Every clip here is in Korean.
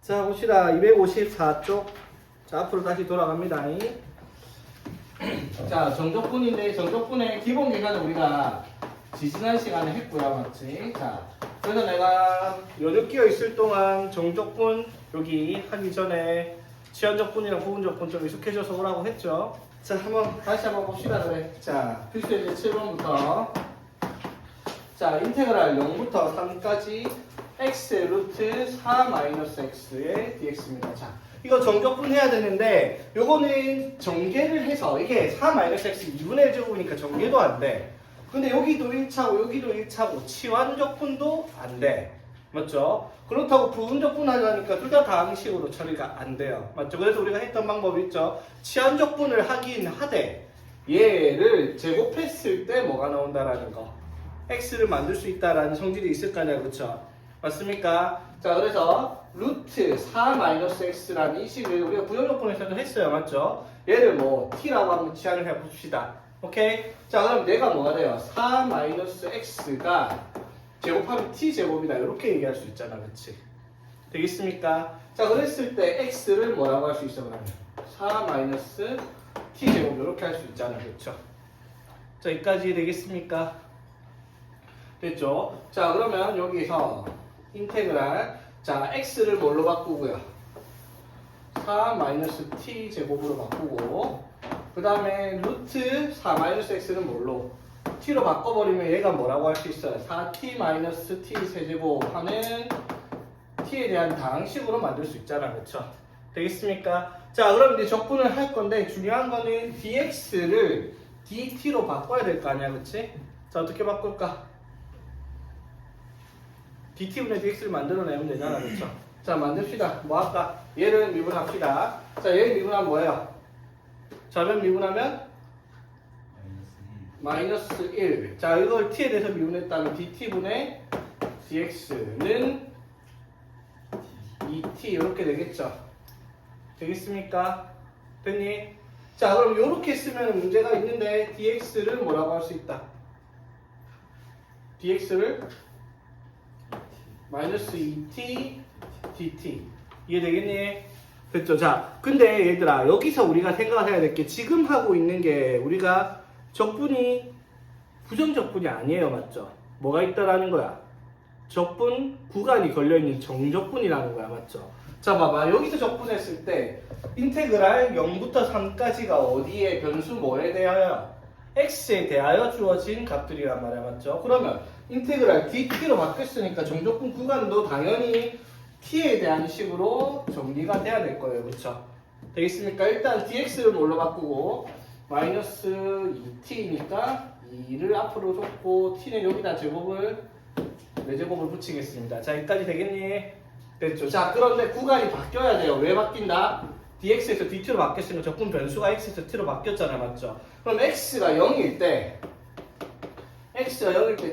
자, 봅시다. 254쪽. 자, 앞으로 다시 돌아갑니다. 자, 정적분인데, 정적분의 기본 계산은 우리가 지지난 시간에 했고요. 맞지? 자, 그래서 내가 요즘 끼어 있을 동안 정적분 여기 하기 전에 치환적분이랑 부분적분 좀 익숙해져서 오라고 했죠. 자, 다시 한번 봅시다. 그래. 자, 필수 예제 7번부터. 자, 인테그랄 0부터 3까지 x의 루트 4 마이너스 x의 dx입니다. 자, 이거 정적분 해야 되는데 요거는 전개를 해서 이게 4 마이너스 x 2분의 1 제곱이니까 전개도 안 돼. 근데 여기도 1차고 여기도 1차고 치환적분도 안 돼. 맞죠? 그렇다고 부분적분 하자니까 둘 다 다항식으로 처리가 안 돼요. 맞죠? 그래서 우리가 했던 방법이 있죠. 치환적분을 하긴 하되 얘를 제곱했을 때 뭐가 나온다라는 거. x를 만들 수 있다라는 성질이 있을 거 아니야. 그렇죠? 맞습니까? 자, 그래서 루트 4 마이너스 x라는 이 식을 우리가 부정적분에서도 했어요. 맞죠? 얘를 뭐 t라고 한번 치환을 해봅시다. 오케이? 자, 그럼 내가 뭐가 돼요? 4 마이너스 x가 제곱하면 t제곱이다. 이렇게 얘기할 수 있잖아. 그치? 되겠습니까? 자, 그랬을 때 x를 뭐라고 할 수 있어? 그러면 4 마이너스 t제곱 이렇게 할 수 있잖아. 그렇죠? 자, 여기까지 되겠습니까? 됐죠? 자, 그러면 여기서 인테그랄, 자, x를 뭘로 바꾸고요? 4 마이너스 t 제곱으로 바꾸고, 그 다음에 루트 4 마이너스 x는 뭘로? t로 바꿔버리면 얘가 뭐라고 할 수 있어요? 4t 마이너스 t 세제곱 하는 t에 대한 다항식으로 만들 수 있잖아. 그쵸? 되겠습니까? 자, 그럼 이제 적분을 할 건데 중요한 거는 dx를 dt로 바꿔야 될 거 아니야. 그치? 자, 어떻게 바꿀까? dt분의 dx를 만들어내면 되잖아. 그쵸? 자, 만듭시다. 뭐 할까? 얘를 미분합시다. 자, 얘를 미분하면 뭐예요? 좌변 미분하면? 마이너스 1. 자, 이걸 t에 대해서 미분했다면 dt분의 dx는 2t 이렇게 되겠죠? 되겠습니까? 됐니? 자, 그럼 이렇게 쓰면 문제가 있는데 dx를 뭐라고 할 수 있다? dx를 마이너스 2t dt 이해되겠니? 됐죠? 자, 근데 얘들아 여기서 우리가 생각을 해야 될 게 지금 하고 있는 게 우리가 적분이 부정적분이 아니에요. 맞죠? 뭐가 있다라는 거야? 적분 구간이 걸려있는 정적분이라는 거야. 맞죠? 자, 봐봐. 여기서 적분했을 때 인테그랄 0부터 3까지가 어디에 변수 뭐에 대하여? x에 대하여 주어진 값들이란 말이야. 맞죠? 그러면 인테그랄 dt로 바뀌었으니까 정적분 구간도 당연히 t에 대한 식으로 정리가 돼야 될 거예요. 그렇죠? 되겠습니까? 일단 dx를 뭘로 바꾸고 마이너스 2t니까 2를 앞으로 줬고 t는 여기다 제곱을 4제곱을 붙이겠습니다. 자, 여기까지 되겠니? 됐죠? 자, 그런데 구간이 바뀌어야 돼요. 왜 바뀐다? dx에서 dt로 바뀌었으면 적분 변수가 x에서 t로 바뀌었잖아요. 맞죠? 그럼 x가 0일 때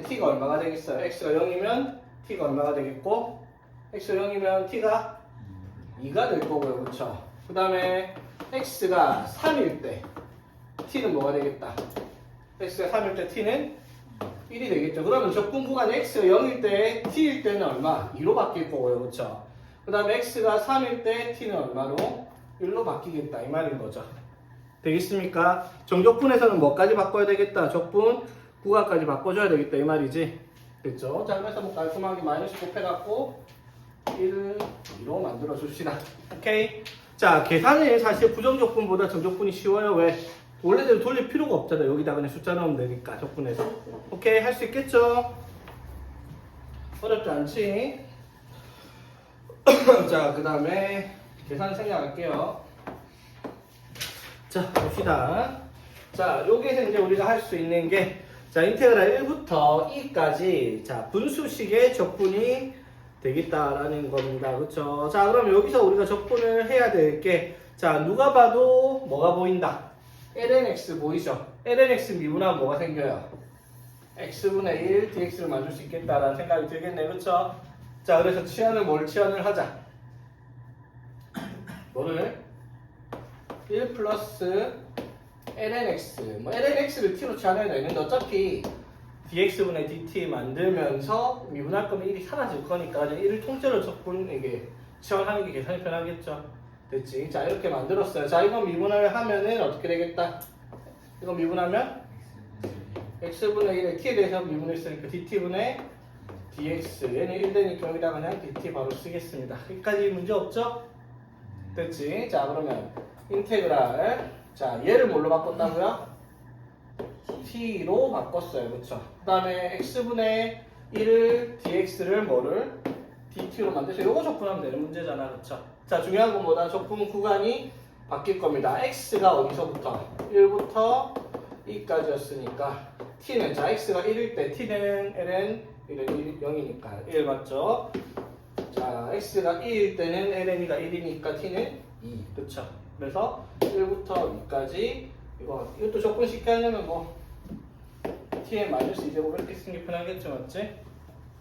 t가 얼마가 되겠어요? x가 0이면 t가 얼마가 되겠고 x가 0이면 t가 2가 될 거고요. 그렇죠? 그 다음에 x가 3일 때 t는 뭐가 되겠다? x가 3일 때 t는 1이 되겠죠. 그러면 적분 구간 x가 0일 때 t일 때는 얼마? 2로 바뀔 거고요. 그렇죠? 그 다음에 x가 3일 때 t는 얼마로? 1로 바뀌겠다. 이 말인 거죠. 되겠습니까? 정적분에서는 뭐까지 바꿔야 되겠다? 적분 구간까지 바꿔줘야 되겠다. 이 말이지. 됐죠? 자, 그래서 뭐 깔끔하게 마이너스 곱해갖고 1을 2로 만들어 줍시다. 오케이? 자, 계산은 사실 부정적분보다 정적분이 쉬워요. 왜? 원래대로 돌릴 필요가 없잖아. 여기다 그냥 숫자 넣으면 되니까 적분해서. 오케이? 할 수 있겠죠? 어렵지 않지? 자, 그 다음에 계산 생략할게요. 자, 봅시다. 자, 여기서 이제 우리가 할 수 있는 게 자, 인테그랄 1부터 2까지 자, 분수식의 적분이 되겠다라는 겁니다. 그렇죠? 자, 그럼 여기서 우리가 적분을 해야 될 게 자, 누가 봐도 뭐가 보인다? lnx 보이죠? lnx 미분하면 뭐가 생겨요? x분의 1 dx를 만들 수 있겠다라는 생각이 들겠네. 그렇죠? 자, 그래서 뭘 치환을 하자? 뭐를? 1 플러스 lnx 뭐 lnx를 t로 치환해야 되는데 어차피 dx분의 dt 만들면서 미분할 거면 1이 사라질 거니까 1을 통째로 적분 이게 치환하는 게 계산이 편하겠죠. 됐지? 자, 이렇게 만들었어요. 자, 이거 미분을 하면은 어떻게 되겠다? 이거 미분하면 x분의 1에 t에 대해서 미분했으니까 dt분의 dx. 얘는 1 되니까 여기다 그냥 dt 바로 쓰겠습니다. 여기까지 문제 없죠? 됐지? 자, 그러면 인테그랄. 자, 얘를 뭘로 바꿨다고요? t로 바꿨어요. 그쵸? 그 다음에 x분의 1을 dx를 뭐를? dt로 만들어서 요거 적분하면 되는 문제잖아. 그쵸? 자, 중요한 건 뭐다? 적분 구간이 바뀔 겁니다. x가 어디서부터? 1부터 2까지였으니까 t는, 자, x가 1일 때 t는 ln 0이니까 1 맞죠? 자, x가 2일 때는 ln이가 1이니까 t는 2. 그쵸? 그래서 1부터 2까지 이것도 적분 쉽게 하려면 뭐 tn 마이너스 2제곱 이렇게 쓰는 게 편하겠죠, 맞지?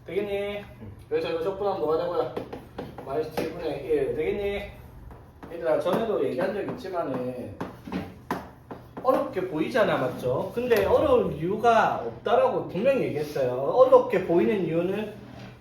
되겠니? 그래서 이거 적분하면 뭐가 되고요? 마이너스 t분의 1 되겠니? 얘들아, 전에도 얘기한 적 있지만은 어렵게 보이잖아, 맞죠? 근데 어려운 이유가 없다라고 분명히 얘기했어요. 어렵게 보이는 이유는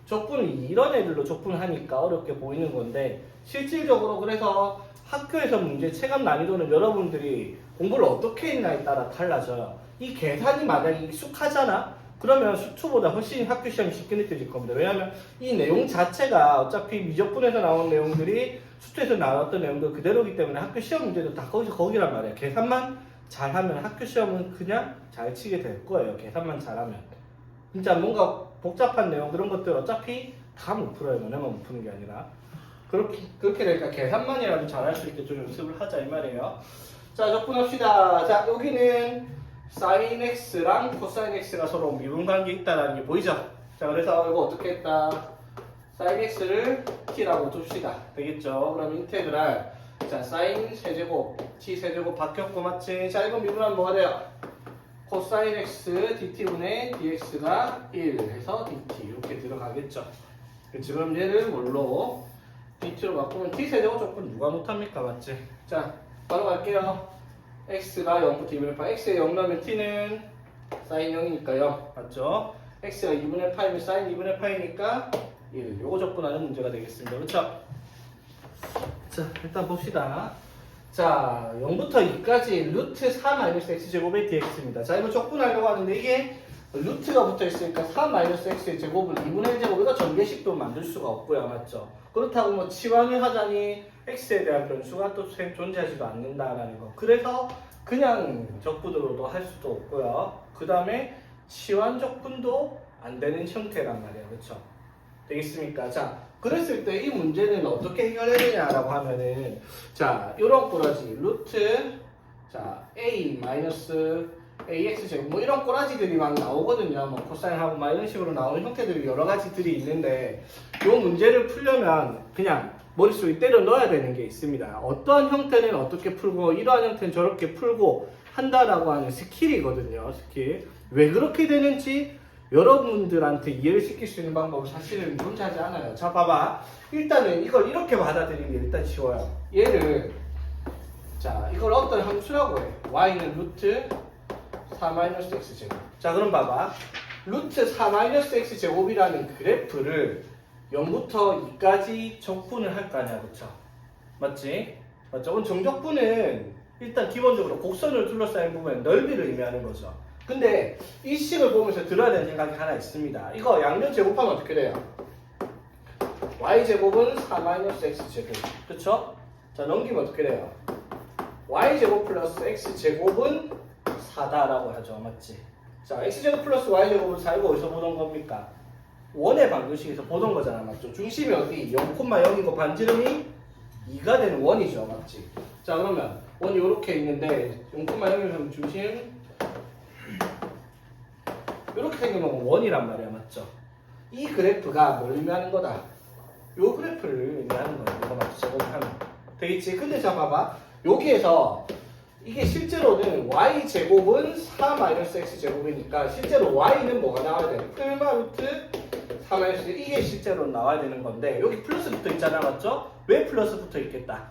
적분이 이런 애들로 적분하니까 어렵게 보이는 건데, 실질적으로 그래서 학교에서 문제 체감 난이도는 여러분들이 공부를 어떻게 했냐에 따라 달라져요. 이 계산이 만약에 익숙하잖아? 그러면 수투보다 훨씬 학교 시험이 쉽게 느껴질 겁니다. 왜냐하면 이 내용 자체가 어차피 미적분에서 나온 내용들이 수투에서 나왔던 내용들 그대로이기 때문에 학교 시험 문제도 다 거기란 말이에요. 계산만 잘하면 학교 시험은 그냥 잘 치게 될 거예요. 계산만 잘하면. 진짜 뭔가 복잡한 내용 그런 것들 어차피 다 못 풀어요. 너네만 못 푸는 게 아니라. 그렇게 되니까 계산만이라도 잘할 수 있게 좀 연습을 하자 이 말이에요. 자, 적분합시다. 자, 여기는 sin x랑 cosine x가 서로 미분 관계 있다는 게 보이죠? 자, 그래서 이거 어떻게 했다? sin x를 t라고 둡시다. 되겠죠? 그럼 인테그랄. 자, sin 세제곱, t 세제곱 바뀌었고, 맞지? 자, 이거 미분하면 뭐가 돼요? cosine x dt분의 dx가 1 해서 dt. 이렇게 들어가겠죠? 지금 얘를 뭘로? dt로 바꾸면 t 세제곱 조건 누가 못합니까? 맞지? 자, 바로 갈게요. x가 0부터 2분의 8. x에 0 넣으면 t는 sin 0이니까 0. 맞죠? x가 2분의 8이면 sin 2분의 8이니까 1. 요거 적분하는 문제가 되겠습니다. 그렇죠? 자, 일단 봅시다. 자, 0부터 2까지 루트 4-x제곱의 dx입니다. 자, 이거 적분하려고 하는데 이게 루트가 붙어 있으니까 4-x의 제곱을 2분의 1제곱 이거 전개식도 만들 수가 없고요. 맞죠? 그렇다고 뭐 치환을 하자니 x에 대한 변수가 또 존재하지도 않는다라는 거. 그래서 그냥 적분으로도 할 수도 없고요. 그 다음에 치환 적분도 안 되는 형태란 말이에요. 그렇죠? 되겠습니까? 자, 그랬을 때 이 문제는 어떻게 해결해야 되냐라고 하면은, 자, 요런 꼬라지 루트, 자, a 마이너스 ax 제곱 뭐 이런 꼬라지들이 막 나오거든요. 뭐 코사인하고 막 이런 식으로 나오는 형태들이 여러 가지들이 있는데, 요 문제를 풀려면 그냥 머릿속에 때려 넣어야 되는 게 있습니다. 어떠한 형태는 어떻게 풀고 이러한 형태는 저렇게 풀고 한다라고 하는 스킬이거든요. 스킬. 왜 그렇게 되는지 여러분들한테 이해를 시킬 수 있는 방법은 사실은 존재하지 않아요. 자, 봐봐. 일단은 이걸 이렇게 받아들이는 게 일단 쉬워요. 얘를, 자, 이걸 어떤 함수라고 해. y는 루트 4-x제곱. 자, 그럼 봐봐. 루트 4-x제곱이라는 그래프를 0부터 2까지 적분을 할 거 아니야. 그쵸? 맞지? 맞죠? 그럼 정적분은 일단 기본적으로 곡선을 둘러싸인 부분의 넓이를 의미하는 거죠. 근데 이 식을 보면서 들어야 되는 생각이 하나 있습니다. 이거 양변 제곱하면 어떻게 돼요? y제곱은 4-x제곱. 그쵸? 자, 넘기면 어떻게 돼요? y제곱 플러스 x제곱은 4다라고 하죠. 맞지? 자, x제곱 플러스 y제곱은 4. 이거 어디서 보던 겁니까? 원의 방정식에서 보던 거잖아. 맞죠? 중심이 어디? 0,0이고 반지름이 2가 되는 원이죠. 맞지? 자, 그러면 원이 이렇게 있는데 0,0이면 중심 이렇게 생기면 원이란 말이야. 맞죠? 이 그래프가 뭘 의미하는 거다? 요 그래프를 의미하는 거야. 이거 맞죠? 제곱하면 되겠지? 근데 자, 봐봐. 여기에서 이게 실제로는 y제곱은 4-x제곱이니까 실제로 y는 뭐가 나와야 돼? 풀마 루트 4-x 이게 실제로 나와야 되는 건데 여기 플러스 붙어 있잖아. 맞죠? 왜 플러스 붙어 있겠다?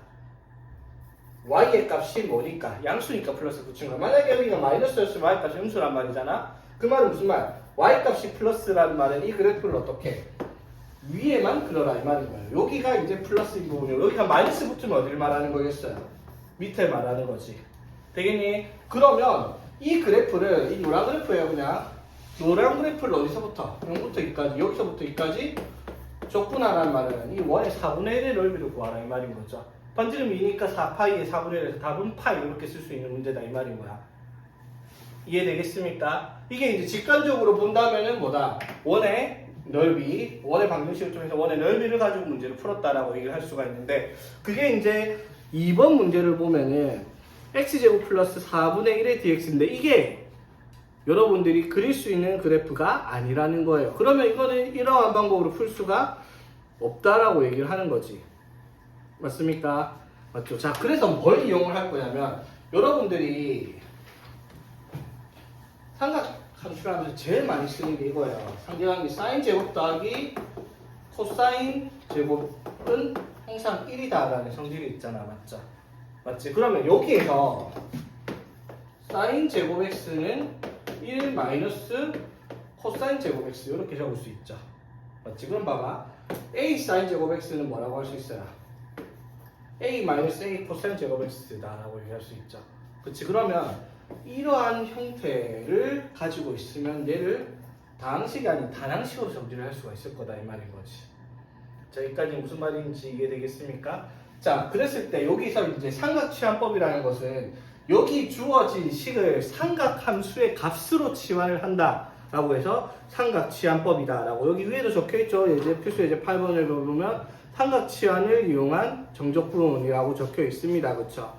y의 값이 뭐니까? 양수니까 플러스 붙인 거야. 만약에 여기가 마이너스였으면 y 값이 음수란 말이잖아. 그 말은 무슨 말? y 값이 플러스라는 말은 이 그래프를 어떻게? 위에만 그려라 이 말인 거예요. 여기가 이제 플러스 이 부분이고 여기가 마이너스 붙으면 어디를 말하는 거겠어요? 밑에 말하는 거지. 되겠니? 그러면 이 그래프를 이 노란 그래프예요. 그냥 노란 그래프를 어디서부터? 0부터 2까지 여기서부터 2까지 적분하라는 말은 이 원의 4분의 1의 넓이를 구하라 이 말인 거죠. 반지름 2니까 4파이의 4분의 1에서 답은 파이 이렇게 쓸 수 있는 문제다 이 말인 거야. 이해되겠습니까? 이게 이제 직관적으로 본다면은 뭐다? 원의 넓이, 원의 방정식을 통해서 원의 넓이를 가지고 문제를 풀었다라고 얘기를 할 수가 있는데 그게 이제 2번 문제를 보면은 x제곱 플러스 4분의 1의 dx인데 이게 여러분들이 그릴 수 있는 그래프가 아니라는 거예요. 그러면 이거는 이러한 방법으로 풀 수가 없다라고 얘기를 하는 거지. 맞습니까? 맞죠? 자, 그래서 뭘 이용을 할 거냐면 여러분들이 삼각 함수를 하면서 제일 많이 쓰는 게 이거예요. 상대관계 사인 제곱 더하기 코사인 제곱은 항상 1이다라는 성질이 있잖아. 맞죠? 맞지? 그러면 여기에서 사인 제곱 x는 1 마이너스 코사인 제곱 x 이렇게 적을 수 있죠. 맞지? 그럼 봐봐. a 사인 제곱 x는 뭐라고 할 수 있어요? a 마이너스 a 코사인 제곱 x다라고 얘기할 수 있죠. 그치? 그러면 이러한 형태를 가지고 있으면 얘를 다항식이 아닌 단항식으로 정리를 할 수가 있을 거다 이 말인 거지. 자, 여기까지 무슨 말인지 이해되겠습니까? 자, 그랬을 때 여기서 이제 삼각치환법이라는 것은 여기 주어진 식을 삼각함수의 값으로 치환을 한다라고 해서 삼각치환법이다라고 여기 위에도 적혀있죠. 이제 필수 예제 8번을 보면 삼각치환을 이용한 정적분이라고 적혀 있습니다. 그렇죠?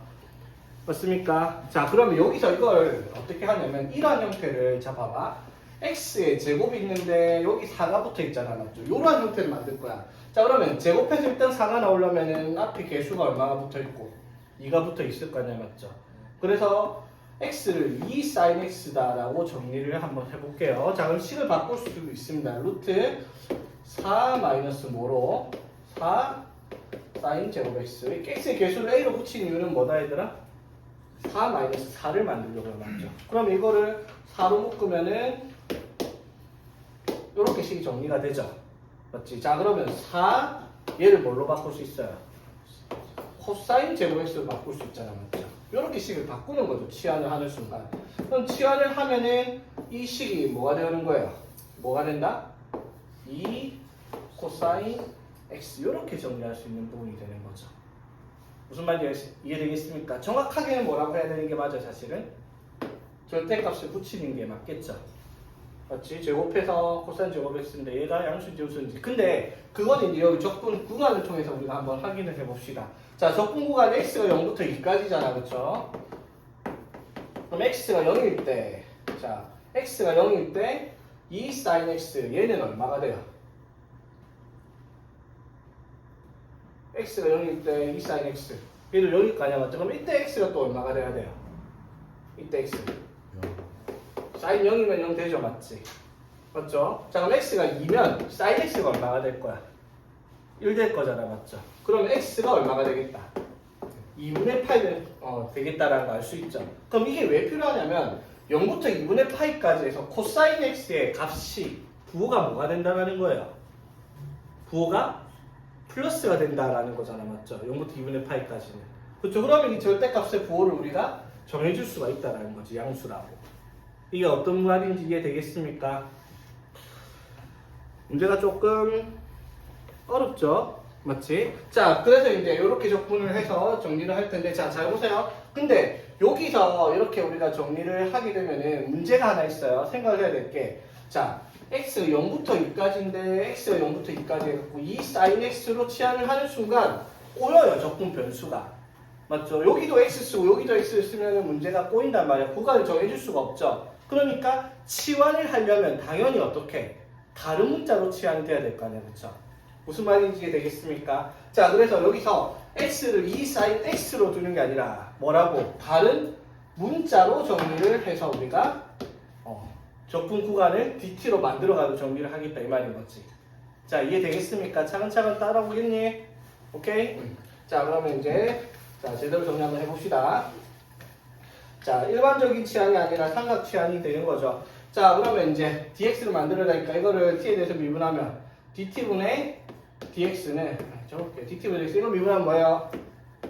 맞습니까? 자, 그러면 여기서 이걸 어떻게 하냐면 이러한 형태를 잡아봐. x의 제곱이 있는데 여기 4가 붙어 있잖아. 맞죠? 이러한 형태를 만들 거야. 자, 그러면 제곱해서 일단 4가 나오려면은 앞에 개수가 얼마가 붙어 있고 2가 붙어 있을 거 아니야. 맞죠? 그래서 x를 2 sin x다라고 정리를 한번 해볼게요. 자, 그럼 식을 바꿀 수도 있습니다. 루트 4 마이너스 뭐로 4 sin 제곱 x. x의 개수를 a로 붙인 이유는 뭐다 얘들아? 4 마이너스 4를 만들려고요. 맞죠? 그럼 이거를 4로 묶으면은 이렇게 식이 정리가 되죠. 맞지? 자, 그러면 4 얘를 뭘로 바꿀 수 있어요? 코사인 제곱 x로 바꿀 수 있잖아. 맞죠? 이렇게 식을 바꾸는 거죠. 치환을 하는 순간. 그럼 치환을 하면은 이 식이 뭐가 되는 거예요? 뭐가 된다? 2 코사인 x 이렇게 정리할 수 있는 부분이 되는 거죠. 무슨 말인지 이해되겠습니까? 정확하게는 뭐라고 해야 되는 게 맞아, 사실은? 절대값을 붙이는 게 맞겠죠. 맞지? 제곱해서 코사인 제곱 x인데 얘가 양수인지 우수인지. 근데 그건 이제 여기 적분 구간을 통해서 우리가 한번 확인을 해봅시다. 자, 적분 구간 x가 0부터 2까지잖아. 그쵸? 그럼 x가 0일 때, 자, x가 0일 때 2 sin x 얘는 얼마가 돼요? x가 0일 때 2 sin x 얘도 0일 거 아니야. 맞죠? 그럼 이때 x가 또 얼마가 돼야 돼요? 이때 x sin 0이면 0 되죠. 맞지? 맞죠? 자, 그럼 x가 2면 sin x가 얼마가 될 거야? 1 될 거잖아. 맞죠? 그럼 x가 얼마가 되겠다? 2분의 8 되겠다라는 거 알 수 있죠. 그럼 이게 왜 필요하냐면 0부터 2분의 파이까지 해서 코사인 x의 값이 부호가 뭐가 된다는 거예요? 부호가 플러스가 된다라는 거잖아. 맞죠? 0부터 2분의 파이까지는. 그렇죠? 그러면 이 절대값의 부호를 우리가 정해줄 수가 있다라는 거지. 양수라고. 이게 어떤 말인지 이해되겠습니까? 문제가 조금 어렵죠? 맞지? 자, 그래서 이제 이렇게 적분을 해서 정리를 할 텐데, 자, 잘 보세요. 근데 여기서 이렇게 우리가 정리를 하게 되면은 문제가 하나 있어요. 생각을 해야 될 게, 자, x가 0부터 2까지인데 x가 0부터 2까지 해갖고 2 sin x로 치환을 하는 순간 꼬여요. 적분 변수가. 맞죠? 여기도 x 쓰고 여기도 x를 쓰면 문제가 꼬인단 말이야. 구간을 정해줄 수가 없죠. 그러니까 치환을 하려면 당연히 어떻게? 다른 문자로 치환이 돼야 될 거 아니야. 그쵸? 무슨 말인지 되겠습니까? 자, 그래서 여기서 x를 2 sin x로 두는 게 아니라 뭐라고? 다른 문자로 정리를 해서 우리가 적분 구간을 dt로 만들어가지고 정리를 하겠다 이 말인 거지. 자, 이해되겠습니까? 차근차근 따라오겠니? 오케이? 자, 그러면 이제 자, 제대로 정리 한번 해봅시다. 자, 일반적인 치환이 아니라 삼각 치환이 되는 거죠. 자, 그러면 이제 dx를 만들어야 되니까 이거를 t에 대해서 미분하면 dt분의 dx는 적을게요. dt분의 dx 이거 미분하면 뭐예요?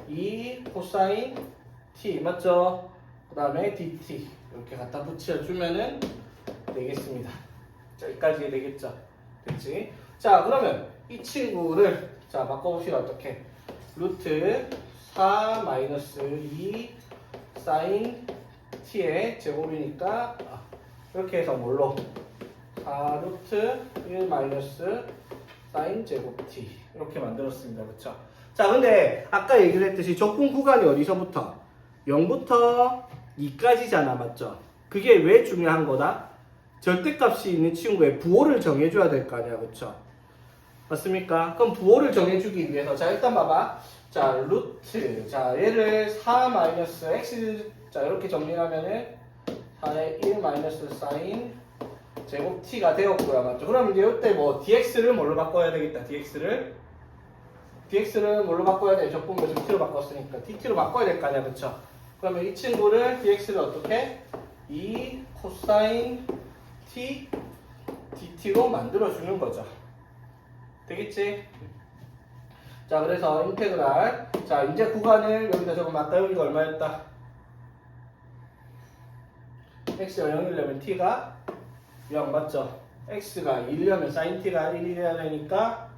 2 코사인 t 맞죠? 그 다음에 dt 이렇게 갖다 붙여주면은 되겠습니다. 자, 여기까지 되겠죠? 됐지? 자, 그러면 이 친구를 자 바꿔봅시다. 어떻게? 루트 4 마이너스 2 사인 t의 제곱이니까 이렇게 해서 뭘로? 4 루트 1 마이너스 사인 제곱 t 이렇게 만들었습니다. 그쵸? 자, 근데 아까 얘기를 했듯이 적분 구간이 어디서부터? 0부터 2까지잖아. 맞죠? 그게 왜 중요한 거다? 절대값이 있는 친구의 부호를 정해줘야 될 거 아니야. 그쵸? 맞습니까? 그럼 부호를 정해주기 위해서 자 일단 봐봐. 자 루트 자 얘를 4 마이너스 x 자 이렇게 정리하면은 4의 1 마이너스 사인 제곱 t가 되었고요. 맞죠? 그럼 이제 이때 뭐 dx를 뭘로 바꿔야 되겠다. dx를 뭘로 바꿔야 돼? 적분을 t로 바꿨으니까 dt로 바꿔야 될 거 아니야. 그쵸? 그러면 이 친구를 dx를 어떻게? 2 코사인 t dt로 만들어주는 거죠. 되겠지? 자, 그래서 인테그랄. 자, 이제 구간을 여기다 적으면 아까 여기가 얼마였다? x가 0이려면 t가 0 맞죠? x가 1이려면 sin t가 1이어야 되니까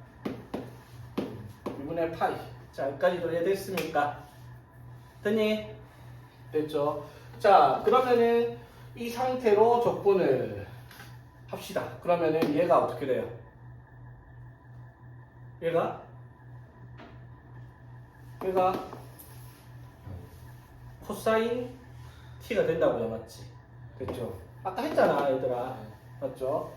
2분의 파이. 자, 여기까지도 이해됐습니까? 됐니? 됐죠? 자, 그러면은 이 상태로 적분을 합시다. 그러면은 얘가 어떻게 돼요? 얘가 코사인 t가 된다고요. 맞지? 됐죠? 아까 했잖아 얘들아. 맞죠?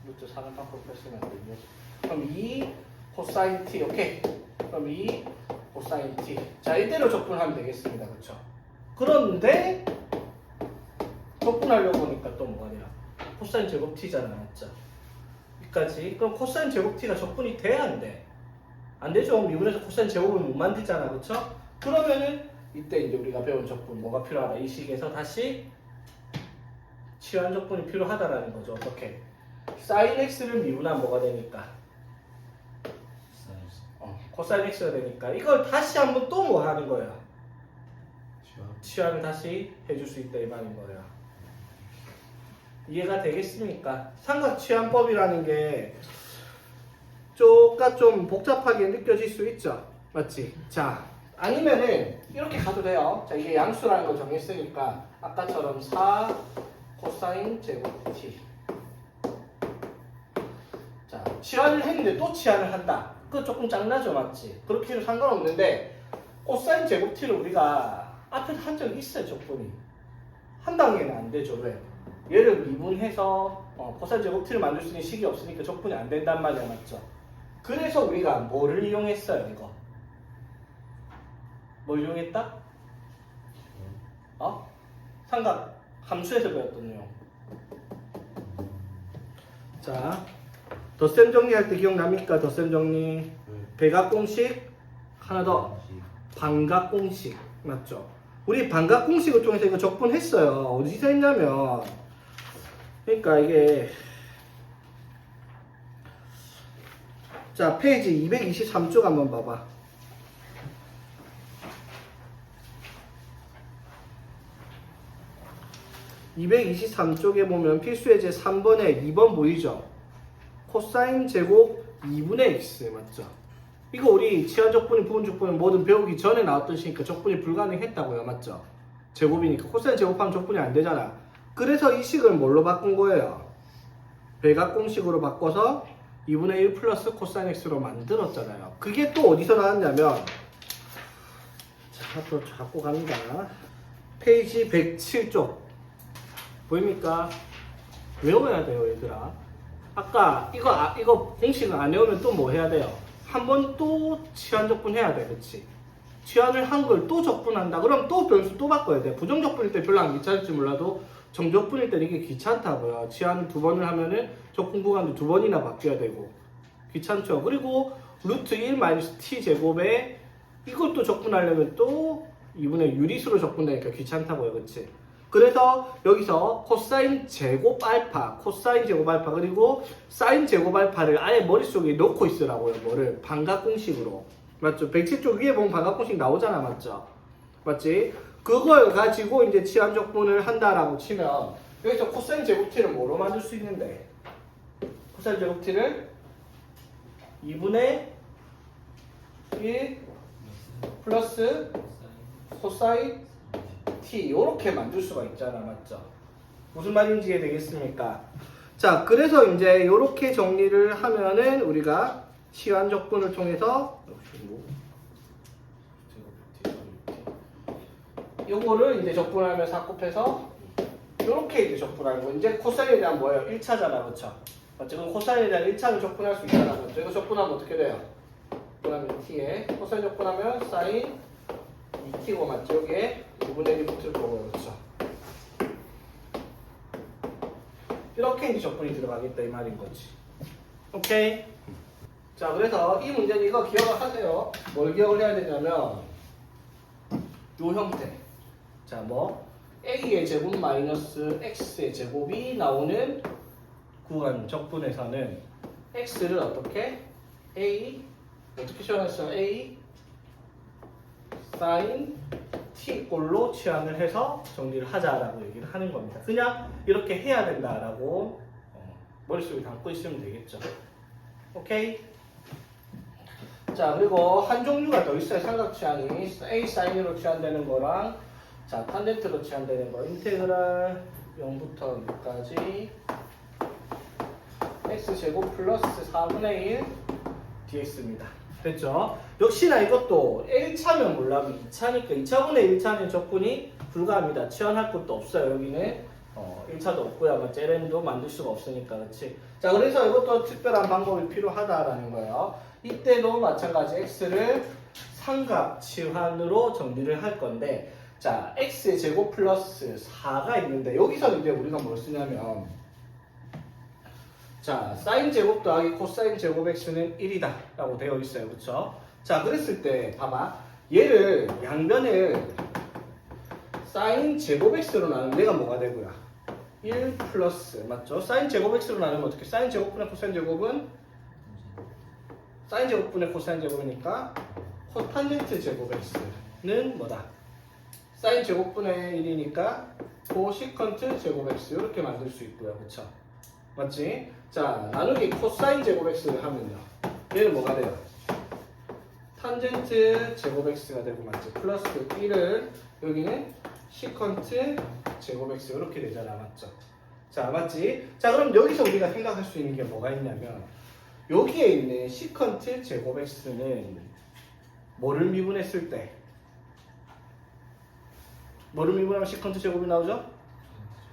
루트 4는 밖으로 뺐으면 안 되죠. 그럼 2 코사인 t 오케이. 그럼 2 코사인 t 자 이대로 적분하면 되겠습니다. 그쵸? 그런데 적분하려고 보니까 또 뭐가 돼요? 코사인 제곱 t잖아. 맞죠? 여기까지. 그럼 코사인 제곱 t가 적분이 돼야 안 돼? 안 되죠. 미분에서 코사인 제곱을 못 만들잖아. 그쵸? 그러면은 이때 이제 우리가 배운 적분 뭐가 필요하다? 이 식에서 다시 치환 적분이 필요하다라는 거죠. 어떻게? 사인 x를 미분하면 뭐가 되니까? 코사인 x가 되니까 이걸 다시 한번 또 뭐 하는 거야? 치환을 다시 해줄 수 있다 이 말인 거예요. 이해가 되겠습니까? 삼각치환법이라는 게 조금 좀 복잡하게 느껴질 수 있죠. 맞지? 자, 아니면은 이렇게 가도 돼요. 자, 이게 양수라는 걸 정했으니까 아까처럼 4 코사인 제곱 t. 자, 치환을 했는데 또 치환을 한다. 그거 조금 짱나죠, 맞지? 그렇게 해도 상관없는데 코사인 제곱 t를 우리가 앞에 한 적이 있어요, 적분이. 한 단계는 안 되죠. 왜? 얘를 미분해서 코사인 제곱 t를 만들 수 있는 식이 없으니까 적분이 안 된단 말이야, 맞죠? 그래서 우리가 뭐를 이용했어요, 이거? 뭘 이용했다? 삼각 함수에서 배웠던 내용. 자, 덧셈 정리할 때 기억납니까? 덧셈 정리. 대각공식, 하나 더. 반각공식. 맞죠? 우리 반각공식을 통해서 이거 적분했어요. 어디서 했냐면, 그러니까 이게 자, 페이지 223쪽 한번 봐봐. (223쪽에) 보면 필수예제 3번에 2번 보이죠? 코사인 제곱 2분의 x 맞죠? 이거 우리 치환적분이 부분적분이 뭐든 배우기 전에 나왔던 시니까 적분이 불가능했다고요. 맞죠? 제곱이니까 코사인 제곱하면 적분이 안 되잖아. 그래서 이 식을 뭘로 바꾼 거예요? 대각공식으로 바꿔서 2분의 1 플러스 코사인 x로 만들었잖아요. 그게 또 어디서 나왔냐면 자, 앞으로 자꾸 갑니다. 페이지 107쪽 보입니까? 외워야 돼요, 얘들아. 아까 이거 공식을 안 외우면 또 뭐 해야 돼요? 한 번 또 치환 적분 해야 돼, 그치? 치환을 한 걸 또 적분한다. 그럼 또 변수 또 바꿔야 돼. 부정적분일 때 별로 안 귀찮을지 몰라도 정적분일 때는 이게 귀찮다고요. 치환 2번을 하면은 적분 구간도 2번이나 바뀌어야 되고 귀찮죠. 그리고 루트 1 마이너스 t 제곱에 이것도 적분하려면 또 2분의 유리수로 적분되니까 귀찮다고요, 그치? 그래서 여기서 코사인 제곱 알파, 코사인 제곱 알파 그리고 사인 제곱 알파를 아예 머릿속에 넣고 있으라고요. 뭐를? 반각공식으로. 맞죠? 백치 쪽 위에 보면 반각공식 나오잖아. 맞죠? 맞지? 그걸 가지고 이제 치환적분을 한다라고 치면 여기서 코사인 제곱 t를 뭐로 만들 수 있는데? 코사인 제곱 t를 2분의 1 플러스 코사인 t 이렇게 만들 수가 있잖아. 맞죠? 무슨 말인지 이해되겠습니까? 자, 그래서 이제 이렇게 정리를 하면은 우리가 치환적분을 통해서 요거를 이제 적분하면 4 곱해서 요렇게 이제 적분하는 거. 이제 코사인에 대한 뭐예요? 1차잖아. 그쵸? 맞죠? 그럼 코사인에 대한 1차를 적분할 수 있잖아. 그쵸? 이거 적분하면 어떻게 돼요? 적분하면 t에 코사인 적분하면 사인 2t고 맞죠? 여기에 5분의 1이 붙을 거고요. 그쵸? 이렇게 이제 적분이 들어가겠다 이 말인 거지. 오케이? 자, 그래서 이 문제는 이거 기억을 하세요. 뭘 기억을 해야 되냐면 요 형태. 자, 뭐 a의 제곱 마이너스 x의 제곱이 나오는 구간 적분에서는 x를 어떻게? a 어떻게 표현했어요? a sin t 꼴로 치환을 해서 정리를 하자라고 얘기를 하는 겁니다. 그냥 이렇게 해야 된다라고 머릿속에 담고 있으면 되겠죠. 오케이? 자, 그리고 한 종류가 더 있어요. 삼각 치환이 a sin으로 치환되는 거랑 자, 탄젠트로 치환되는 거. 인테그랄 0부터 6까지 x제곱 플러스 4분의 1 dx입니다. 됐죠? 역시나 이것도 1차면 몰라도 2차니까 2차분의 1차는 적분이 불가합니다. 치환할 것도 없어요. 여기는 1차도 없고요. 아마 째렌도 만들 수가 없으니까. 그렇지? 자, 그래서 이것도 특별한 방법이 필요하다라는 거예요. 이때도 마찬가지 x를 삼각 치환으로 정리를 할 건데 자, x의 제곱 플러스 4가 있는데 여기서 이제 우리가 뭘 쓰냐면 자, 사인 제곱 더하기 코사인 제곱 x는 1이다 라고 되어 있어요. 그쵸? 자, 그랬을 때 봐봐. 얘를 양변을 사인 제곱 x로 나누면 얘가 뭐가 되고요? 1 플러스 맞죠? 사인 제곱 x로 나누면 어떻게? 사인 제곱분의 코사인 제곱은 사인 제곱분의 코사인 제곱이니까 코탄젠트 제곱 x는 뭐다? 사인 제곱분의 1이니까 코시컨트 제곱 x 이렇게 만들 수 있고요. 그쵸? 맞지? 자, 나누기 코사인 제곱 x를 하면요. 얘는 뭐가 돼요? 탄젠트 제곱 x가 되고 맞지? 플러스 1을 여기는 시컨트 제곱 x 이렇게 되잖아. 맞죠? 자, 맞지? 자, 그럼 여기서 우리가 생각할 수 있는 게 뭐가 있냐면 여기에 있는 시컨트 제곱 x는 뭐를 미분했을 때 뭐를 미분하면 시컨트 제곱이 나오죠?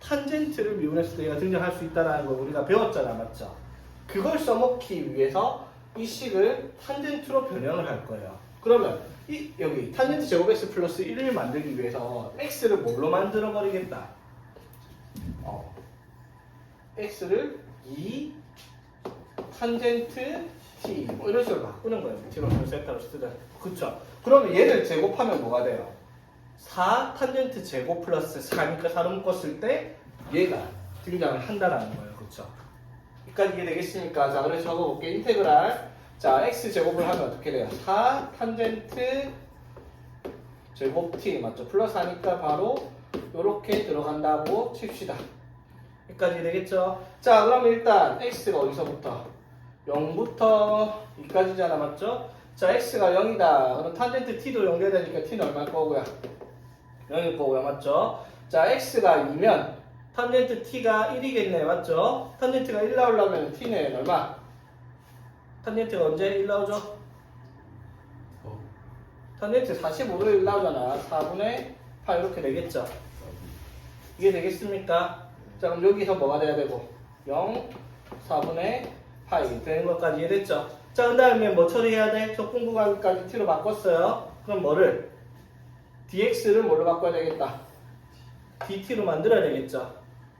탄젠트를 미분했을 때 얘가 등장할 수 있다는 걸 우리가 배웠잖아. 맞죠? 그걸 써먹기 위해서 이 식을 탄젠트로 변형을 할 거예요. 그러면 여기 탄젠트 제곱 x 플러스 1을 만들기 위해서 x를 뭘로 만들어 버리겠다? x를 2 탄젠트 t 뭐 이런 식으로 바꾸는 거예요. 뒤로 세타로 쓰자. 그쵸? 그러면 얘를 제곱하면 뭐가 돼요? 4 탄젠트 제곱 플러스 4니까 4로 묶었을 때 얘가 등장을 한다라는 거예요. 그쵸? 여기까지 이해되겠습니까? 자, 그래서 적어볼게. 인테그랄. 자, x 제곱을 하면 어떻게 돼요? 4 탄젠트 제곱 t 맞죠? 플러스 하니까 바로 요렇게 들어간다고 칩시다. 여기까지 되겠죠? 자, 그러면 일단 x가 어디서부터? 0부터 2까지잖아. 맞죠? 자, x가 0이다. 그럼 탄젠트 t도 연결되니까 t는 얼마일 거고요? 0일 거고요. 맞죠? 자, x가 2면 탄젠트 t가 1이겠네. 맞죠? 탄젠트가 1 나오려면 t는 얼마? 탄젠트가 언제 1 나오죠? 탄젠트 45로 1 나오잖아. 4분의 8 이렇게 되겠죠? 이게 되겠습니까? 자, 그럼 여기서 뭐가 돼야 되고? 0, 4분의 8 되는 것까지 이해됐죠? 자, 그 다음에 뭐 처리해야 돼? 적분 구간까지 t로 바꿨어요. 그럼 뭐를? dx를 뭘로 바꿔야 되겠다? dt로 만들어야 되겠죠?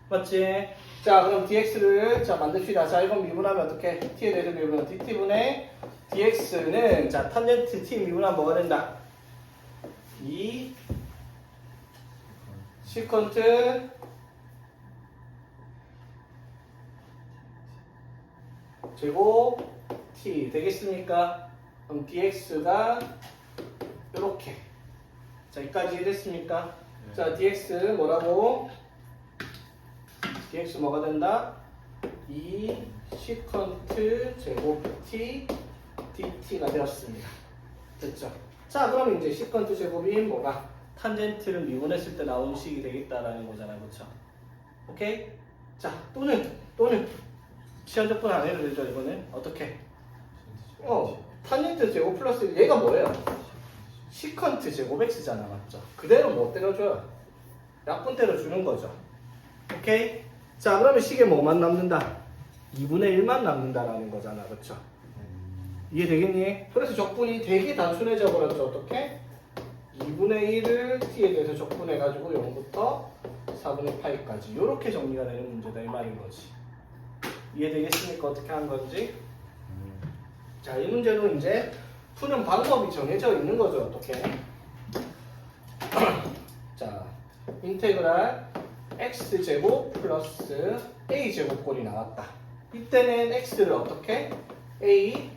맞지? 자, 그럼 dx를 자 만듭시다. 자, 이건 미분하면 어떻게? t에 대해서 미분하면 dt분의 dx는 자 탄젠트 t 미분하면 뭐가 된다? 2 시컨트 제곱 t 되겠습니까? 그럼 dx가 이렇게. 자, 여기까지 이해됐습니까? 네. 자, dx 뭐라고? dx 뭐가 된다? 2 시컨트 제곱 t dt가 되었습니다. 됐죠? 자, 그럼 이제 시컨트 제곱이 뭐가? 탄젠트를 미분했을 때 나온 식이 되겠다라는 거잖아요. 그렇죠? 오케이? 자, 또는 시한적분 안 해도 되죠, 이거는? 어떻게? 탄젠트 제곱 플러스 얘가 뭐예요? 시컨트 제곱 x잖아, 맞죠? 그대로 뭐 때려줘요? 약분 때려주는 거죠. 오케이? 자, 그러면 식에 뭐만 남는다? 2분의 1만 남는다라는 거잖아, 그렇죠? 이해되겠니? 그래서 적분이 되게 단순해져 버렸죠. 어떻게? 2분의 1을 t에 대해서 적분해가지고 0부터 4분의 파이까지 이렇게 정리가 되는 문제다 이 말인 거지. 이해되겠습니까? 어떻게 한 건지? 자, 이 문제도 이제 푸는 방법이 정해져 있는 거죠. 어떻게? 자, 인테그랄 x제곱 플러스 a제곱꼴이 나왔다. 이때는 x를 어떻게? a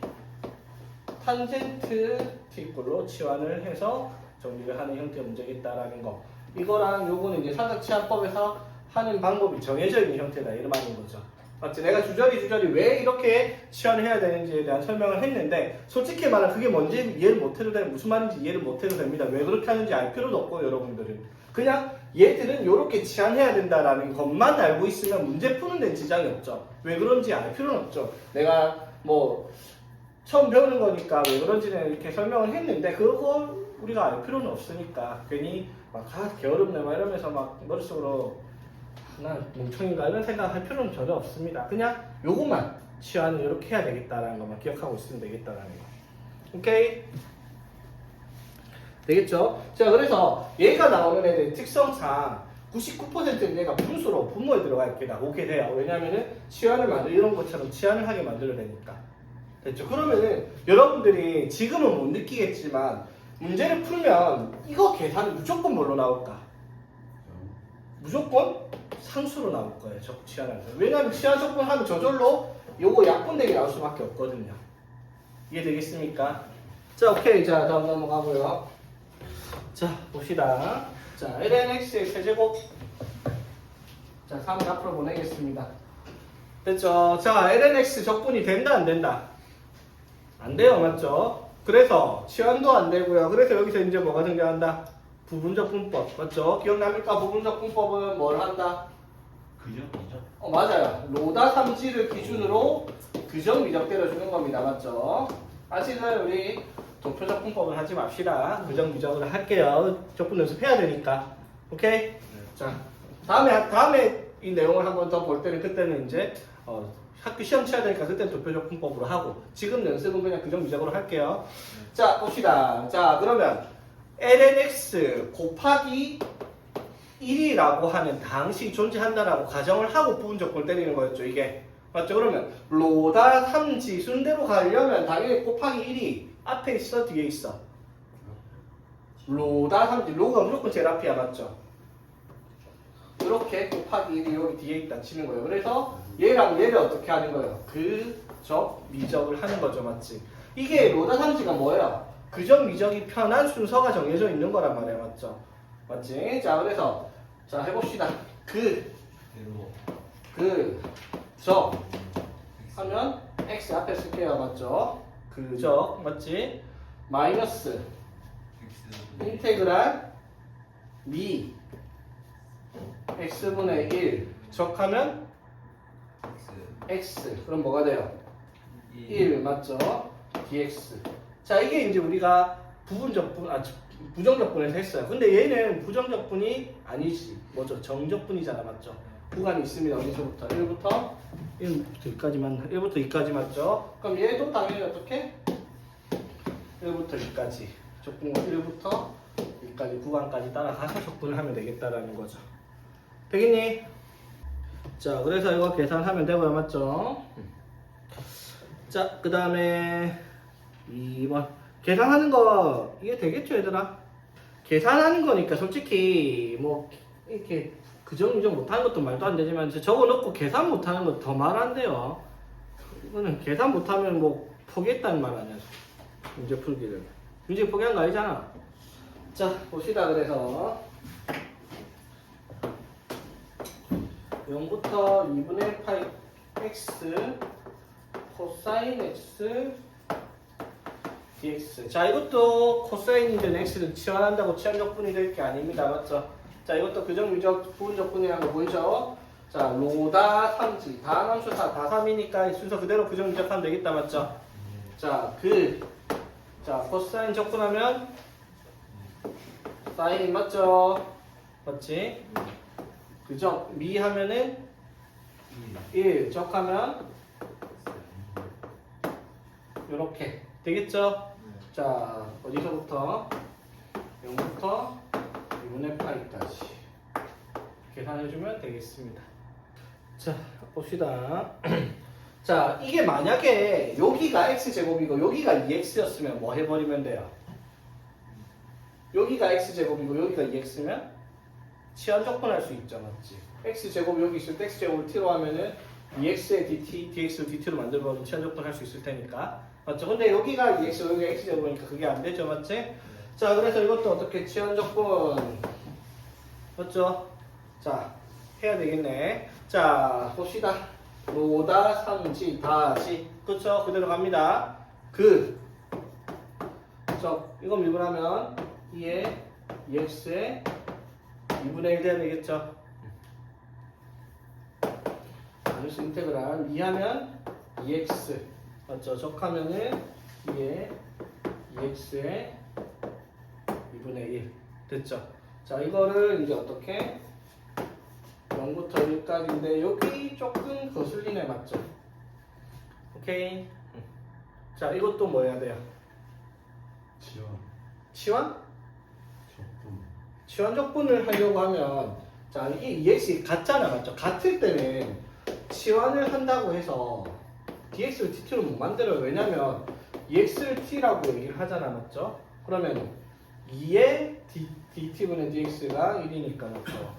탄젠트 t꼴로 치환을 해서 정리를 하는 형태의 문제겠다라는 거. 이거랑 요거는 이제 사각치환법에서 하는 방법이 정해져 있는 형태다 이런 말인 거죠. 맞지? 내가 주저리 왜 이렇게 치환을 해야 되는지에 대한 설명을 했는데 솔직히 말하면 그게 뭔지 이해를 못해도 되고 무슨 말인지 이해를 못해도 됩니다. 왜 그렇게 하는지 알 필요도 없고 여러분들은 그냥 얘들은 이렇게 치환해야 된다라는 것만 알고 있으면 문제 푸는 데는 지장이 없죠. 왜 그런지 알 필요는 없죠. 내가 뭐 처음 배우는 거니까 왜 그런지는 이렇게 설명을 했는데 그거 우리가 알 필요는 없으니까 괜히 막 게으름네 막 이러면서 막 머릿속으로 난 멍청인가 이런 생각할 필요는 전혀 없습니다. 그냥 요것만 치환을 이렇게 해야 되겠다라는 것만 기억하고 있으면 되겠다라는 거. 오케이? 되겠죠? 자, 그래서 얘가 나오는 애들 특성상 99%는 얘가 분수로 분모에 들어가 있게 나오게 돼요. 왜냐면은 치환을 이런 것처럼 치환을 하게 만들어야 되니까. 됐죠? 그러면은 여러분들이 지금은 못 느끼겠지만 문제를 풀면 이거 계산은 무조건 뭘로 나올까? 무조건 상수로 나올 거예요. 치환하면서. 왜냐면 치환 적분하면 저절로 요거 약분되게 나올 수밖에 없거든요. 이해되겠습니까? 자, 오케이. 자, 다음 넘어가고요. 자, 봅시다. 자, lnx의 세제곱. 자, 3을 앞으로 보내겠습니다. 됐죠? 자, lnx 적분이 된다, 안 된다? 안 돼요, 맞죠? 그래서 치환도 안 되고요. 그래서 여기서 이제 뭐가 등장한다? 부분적 분법, 맞죠? 기억납니까? 부분적 분법은 뭘 한다? 그죠? 맞아요. 로다 삼지를 기준으로 규정 미적 때려주는 겁니다, 맞죠? 아직은 우리 도표적 분법을 하지 맙시다. 규정 미적을 할게요. 적분 연습해야 되니까. 오케이? 자, 다음에 이 내용을 한번 더 볼 때는 그때는 이제 학교 시험 쳐야 되니까 그때는 도표적 분법으로 하고 지금 연습은 그냥 규정 미적으로 할게요. 자, 봅시다. 자, 그러면 lnx 곱하기 1이라고 하는 다항식이 존재한다라고 가정을 하고 부분 조건을 때리는 거였죠, 이게. 맞죠? 그러면 로다 3지 순대로 가려면 당연히 곱하기 1이 앞에 있어, 뒤에 있어? 로다 3지, 로가 무조건 제일 앞이야, 맞죠? 이렇게 곱하기 1이 여기 뒤에 있다 치는 거예요. 그래서 얘랑 얘를 어떻게 하는 거예요? 그적, 미적을 하는 거죠, 맞지? 이게 로다 3지가 뭐예요? 그적, 미적이 편한 순서가 정해져 있는 거란 말이야, 맞죠? 맞지? 자, 그래서 자, 해봅시다. 적 하면 x 앞에 쓸게요, 맞죠? 그적, 맞지? 마이너스 인테그랄 미 x분의 1 적하면 x 그럼 뭐가 돼요? 1 맞죠? dx. 자, 이게 이제 우리가 부정적분에서 했어요. 근데 얘는 부정적분이 아니지. 뭐죠? 정적분이잖아, 맞죠? 구간이 있습니다. 어디서부터? 1부터 1부터 2까지 맞죠? 그럼 얘도 당연히 어떻게? 1부터 2까지. 적분과 1부터 2까지 구간까지 따라가서 적분을 하면 되겠다라는 거죠. 되겠니? 자, 그래서 이거 계산하면 되고요, 맞죠? 자, 그 다음에 2번 계산하는 거 이게 되겠죠, 얘들아? 계산하는 거니까 솔직히 뭐 이렇게 그정유정 못하는 것도 말도 안 되지만 적어놓고 계산 못하는 거 더 말 안 돼요. 이거는 계산 못하면 뭐 포기했다는 말 아니야. 문제 풀기를. 문제 포기한 거 아니잖아. 자, 봅시다. 그래서 0부터 2분의 파이 x 코사인 x dx. 자, 이것도 코사인이든 x든 치환한다고 치환적분이 될 게 아닙니다. 맞죠? 자, 이것도 규정유적 부분적분이라는 거 보이죠? 자, 로다 3지 다 함수사 다 3이니까 순서 그대로 규정유적하면 되겠다. 맞죠? 자, 자, 코사인 적분하면 사인 맞죠? 맞지? 그죠? 미 하면은 1 적하면 요렇게 되겠죠? 자, 어디서부터? 0부터 2분의 파이까지 계산해주면 되겠습니다. 자, 봅시다. 자, 이게 만약에 여기가 x제곱이고 여기가 2x였으면 뭐 해버리면 돼요? 여기가 x제곱이고 여기가 2x면 치환적분할 수 있죠. 맞지? x제곱 여기 있을 때 x제곱을 t로 하면은 2x의 dt, dx를 dt로 만들어서 치환적분할 수 있을 테니까. 맞죠? 근데 여기가 2x, 여기가 x제곱이니까 그게 안 되죠. 맞지? 자, 그래서 이것도 어떻게 치환적분. 맞죠? 자, 해야 되겠네. 자, 봅시다. 로다 3지 다지. 그쵸? 그대로 갑니다. 이거 미분하면 2에 2x에 2분의 1 돼야 되겠죠? 마이너스 인테그랄 2하면 2x 맞죠? 적하면은 2에 2x에 2분의 1 됐죠? 자, 이거를 이제 어떻게 0부터 1까지인데 여기 조금 거슬리네. 맞죠? 오케이. 자, 이것도 뭐 해야 돼요? 치환? 치환적분을 하려고 하면 자, 이게 2x 같잖아. 맞죠? 같을 때는 치환을 한다고 해서 dx를 dt로 못 만들어요. 왜냐면 2x를 t라고 얘기를 하잖아. 맞죠? 그러면 2의 dt분의 dx가 1이니까 맞죠?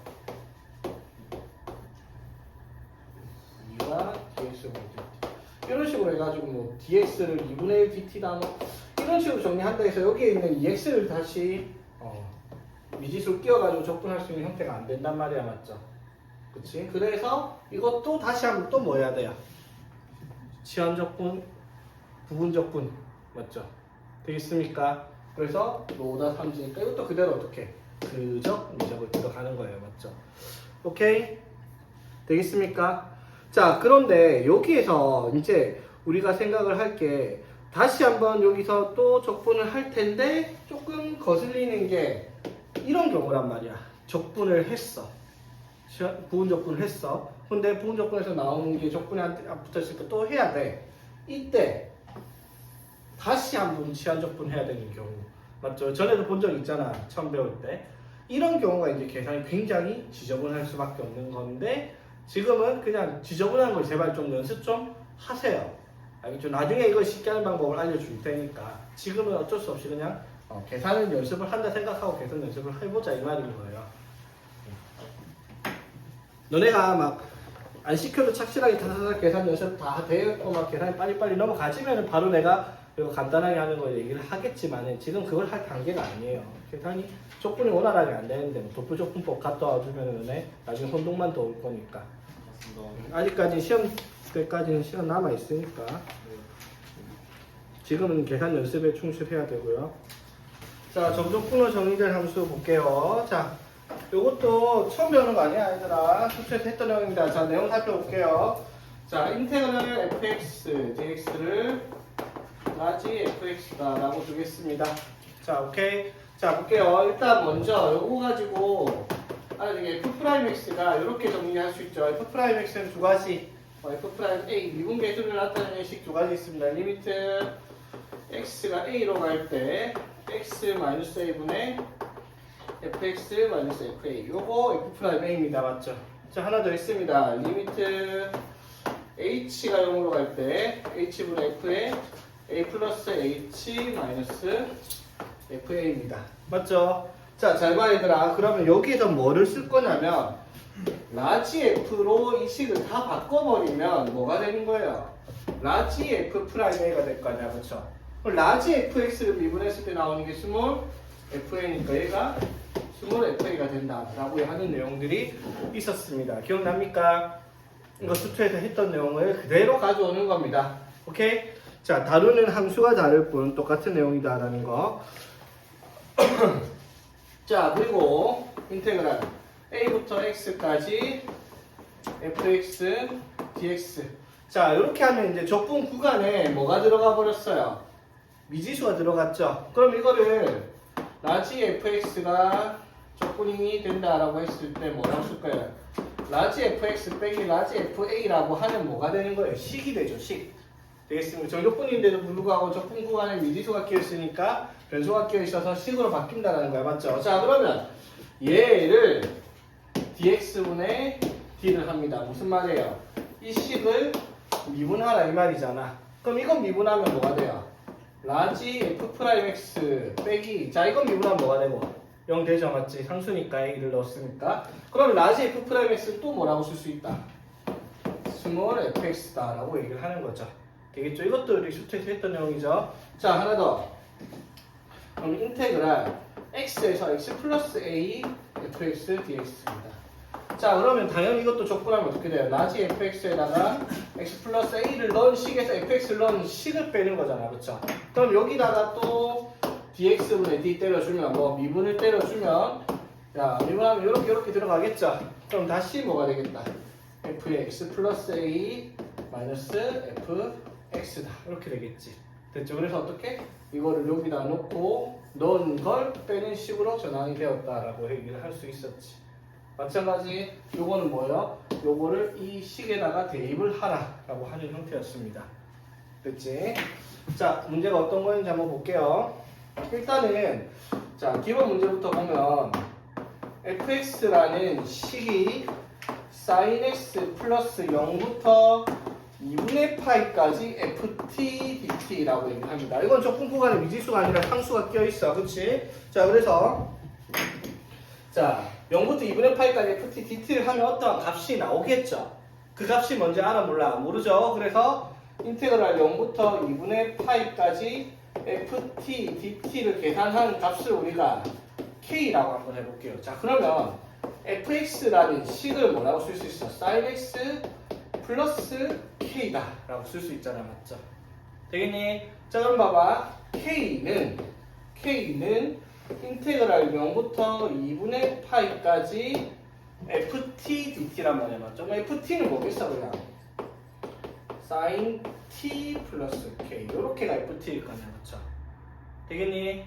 2가 dx분의 dt 이런 식으로 해가지고 뭐 dx를 2분의 1 dt다 뭐 이런 식으로 정리한다 해서 여기에 있는 2x를 다시 미지수를 끼워가지고 적분할 수 있는 형태가 안 된단 말이야. 맞죠? 그치? 그래서 이것도 다시 한번 또 뭐 해야 돼요? 치환적분, 부분적분 맞죠? 되겠습니까? 그래서 로다 3지니까 이것도 그대로 어떻게? 그적, 미적을 들어가는 거예요. 맞죠? 오케이? 되겠습니까? 자, 그런데 여기에서 이제 우리가 생각을 할 게 다시 한번 여기서 또 적분을 할 텐데 조금 거슬리는 게 이런 경우란 말이야. 적분을 했어. 부분적분을 했어. 근데 부분적분에서 나오는 게 적분에 붙어있으니까 또 해야 돼. 이때 다시 한번 치환적분 해야 되는 경우. 맞죠? 전에도 본 적 있잖아. 처음 배울 때. 이런 경우가 이제 계산이 굉장히 지저분할 수밖에 없는 건데 지금은 그냥 지저분한 걸 제발 좀 연습 좀 하세요. 알겠죠? 나중에 이걸 쉽게 하는 방법을 알려줄 테니까 지금은 어쩔 수 없이 그냥 계산을 연습을 한다 생각하고 계산 연습을 해보자 이 말인 거예요. 너네가 막 안 시켜도 착실하게 다다닥 계산 연습 다 되고 막 계산이 빨리빨리 넘어가지면 바로 내가 이거 간단하게 하는 거 얘기를 하겠지만 지금 그걸 할 단계가 아니에요. 계산이 적분이 원활하게 안 되는데 뭐 도표적분법 갖다 와주면 나중에 혼동만 더 올 거니까. 아직까지 시험 때까지는 시간 남아 있으니까 지금은 계산 연습에 충실해야 되고요. 자, 정적분으로 정리된 함수 볼게요. 자, 요것도 처음 배우는 거 아니야, 얘들아. 수업에서 했던 내용입니다. 자, 내용 살펴볼게요. 자, 인테그럴 fx, dx를 라지 fx다라고 주겠습니다. 자, 오케이. 자, 볼게요. 일단 먼저 요거 가지고 f'x가 이렇게 정리할 수 있죠. f'x는 두 가지. f'A 미분계수를 나타내는 식 두 가지 있습니다. 리미트 x가 a로 갈 때 x-a분의 fx-fa 요거 f'A입니다. 맞죠? 자, 하나 더 있습니다. 리미트 h가 0으로 갈 때 h분의 f에 a 플러스 h 마이너스 fa입니다. 맞죠? 자, 잘 봐, 얘들아. 그러면 여기에서 뭐를 쓸 거냐면, 라지 F로 이 식을 다 바꿔버리면 뭐가 되는 거예요? 라지 F 프라임 A가 될 거 아니야, 그쵸? 그럼 라지 FX를 미분했을 때 나오는 게 스몰 FA니까 얘가 스몰 FA가 된다라고 하는 내용들이 있었습니다. 기억납니까? 이거 수투에서 했던 내용을 그대로 가져오는 겁니다. 오케이? 자, 다루는 함수가 다를 뿐 똑같은 내용이다라는 거. 자, 그리고 인테그랄 a부터 x까지 fx dx. 자, 이렇게 하면 이제 적분 구간에 뭐가 들어가 버렸어요? 미지수가 들어갔죠. 그럼 이거를 라지 fx가 적분이 된다라고 했을 때 뭐라고 쓸 거예요? 라지 fx 빼기 라지 fa라고 하면 뭐가 되는 거예요? 식이 되죠, 식. 되겠습니다. 정적분인데도 불구하고 적분 구간에 미지수가 끼어있으니까 변수가 끼어있어서 식으로 바뀐다는 거야, 맞죠? 자, 그러면 얘를 dx분의 d를 합니다. 무슨 말이에요? 이 식을 미분하라 이 말이잖아. 그럼 이건 미분하면 뭐가 돼요? 라지 f'x 빼기, 자, 이건 미분하면 뭐가 되고? 0 되죠, 맞지? 상수니까 a를 넣었으니까. 그럼 라지 f'x는 또 뭐라고 쓸 수 있다? 스몰 fx다라고 얘기를 하는 거죠. 되겠죠? 이것도 우리 수트에서 했던 내용이죠. 자, 하나 더. 그럼 인테그랄 x에서 x 플러스 a fx dx입니다. 자, 그러면 당연히 이것도 적분하면 어떻게 돼요? 라지 fx에다가 x 플러스 a를 넣은 식에서 fx를 넣은 식을 빼는 거잖아, 그렇죠? 그럼 여기다가 또 dx분의 d 때려주면, 뭐 미분을 때려주면, 자, 미분하면 이렇게 들어가겠죠? 그럼 다시 뭐가 되겠다? f의 x 플러스 a 마이너스 fx다, 이렇게 되겠지. 됐죠? 그래서 어떻게? 이거를 여기다 놓고 넣은 걸 빼는 식으로 전환이 되었다라고 얘기를 할 수 있었지. 마찬가지 요거는 뭐예요? 요거를 이 식에다가 대입을 하라라고 하는 형태였습니다. 됐지? 자, 문제가 어떤 거인지 한번 볼게요. 일단은 자, 기본 문제부터 보면 fx라는 식이 sin x 플러스 0부터 2분의 파이까지 ft dt라고 얘기를 합니다. 이건 적분 구간에 미지수가 아니라 상수가 껴있어. 그치? 자, 그래서 자, 0부터 2분의 파이까지 ft dt를 하면 어떤 값이 나오겠죠? 그 값이 뭔지 알아 몰라? 모르죠? 그래서 인테그랄 0부터 2분의 파이까지 ft dt를 계산한 값을 우리가 k라고 한번 해볼게요. 자, 그러면 fx라는 식을 뭐라고 쓸 수 있어? sin x 플러스 k다 라고 쓸 수 있잖아, 맞죠? 되겠니? 자, 그럼 봐봐. k는 인테그랄 0부터 2분의 파이까지 ft dt란 말이야, 맞죠? 그럼 ft는 뭐겠어, 그냥? sin t 플러스 k. 요렇게가 ft일 거 아니야, 맞죠? 되겠니?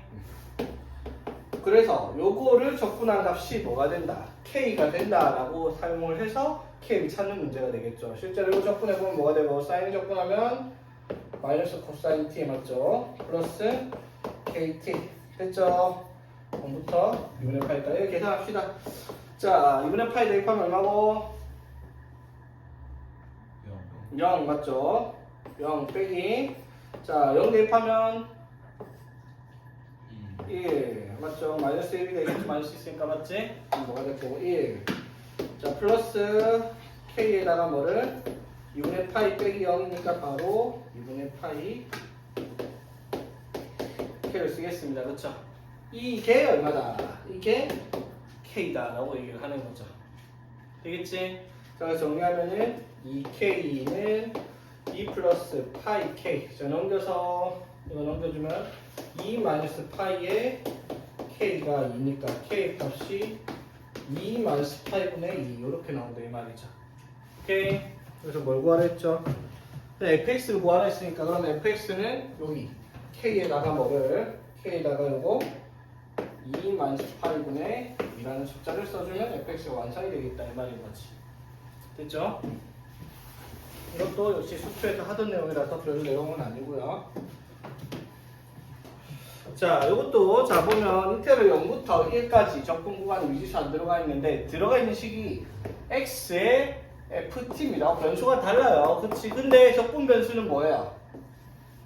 그래서 요거를 적분한 값이 뭐가 된다? k가 된다라고 사용을 해서 k를 찾는 문제가 되겠죠. 실제로 이거 적분해보면 뭐가 되고, 사인을 적분하면 마이너스 코사인 t 맞죠? 플러스 kt 됐죠? 0부터 2분의 파이까지 계산합시다. 자, 2분의 파이 대입하면 얼마고? 0 맞죠? 0 빼기, 자, 0 대입하면 1 맞죠? 마이너스 1이 되겠지? 마이너스 있으니까 맞지? 뭐가 됐고 1. 자, 플러스 k에다가 뭐를? 2분의 파이 빼기 0이니까 바로 2분의 파이 k를 쓰겠습니다. 그렇죠? 이게 얼마다? 이게 k다 라고 얘기를 하는 거죠. 되겠지? 자, 정리하면은 2k는 2 플러스 파이 k. 자, 넘겨서 이거 넘겨주면 2 마이너스 파이에 k가 2니까 k 값이 2 마이너스 파이분의 2 이렇게 나온다 이 말이죠. 오케이? 그래서 뭘 구하라 했죠? fx를 구하라 했으니까 그럼 fx는 여기 k에다가 뭐를? k에다가 요거 2 마이너스 파이분의 2라는 숫자를 써주면 fx가 완성이 되겠다 이 말인 거지. 됐죠? 이것도 역시 수투에서 하던 내용이라서 별 내용은 아니고요. 자, 이것도 자 보면 인테그랄 0부터 1까지 적분 구간에 미지수 안 들어가 있는데 들어가 있는 식이 x의 ft입니다. 변수가 달라요. 그치? 근데 적분 변수는 뭐예요?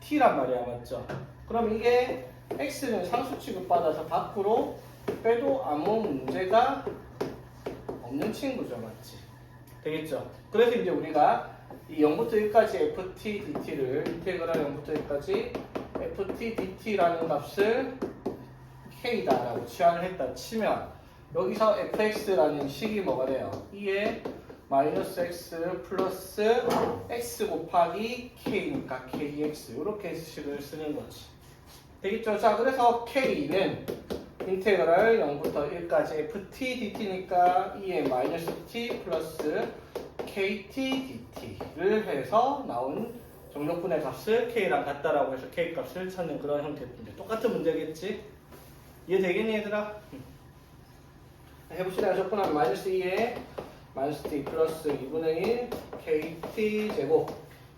t란 말이야, 맞죠? 그럼 이게 x는 상수 취급받아서 밖으로 빼도 아무 문제가 없는 친구죠, 맞지? 되겠죠? 그래서 이제 우리가 이 0부터 1까지 ft dt를 인테그랄 0부터 1까지 ft dt라는 값을 k다라고 치환을 했다 치면 여기서 fx라는 식이 뭐가 돼요? 2에 마이너스 x 플러스 x 곱하기 k니까 kx 이렇게 해서 식을 쓰는 거지. 되겠죠? 자, 그래서 k는 인테그랄 0부터 1까지 ft dt니까 2에 마이너스 t 플러스 kt dt를 해서 나온 정적분의 값을 k랑 같다라고 해서 k 값을 찾는 그런 형태의 문제. 똑같은 문제겠지? 이해되겠니 얘들아? 해봅시다. 적분하면 마이너스 2에 마이너스 t 플러스 2분의 1 kt 제곱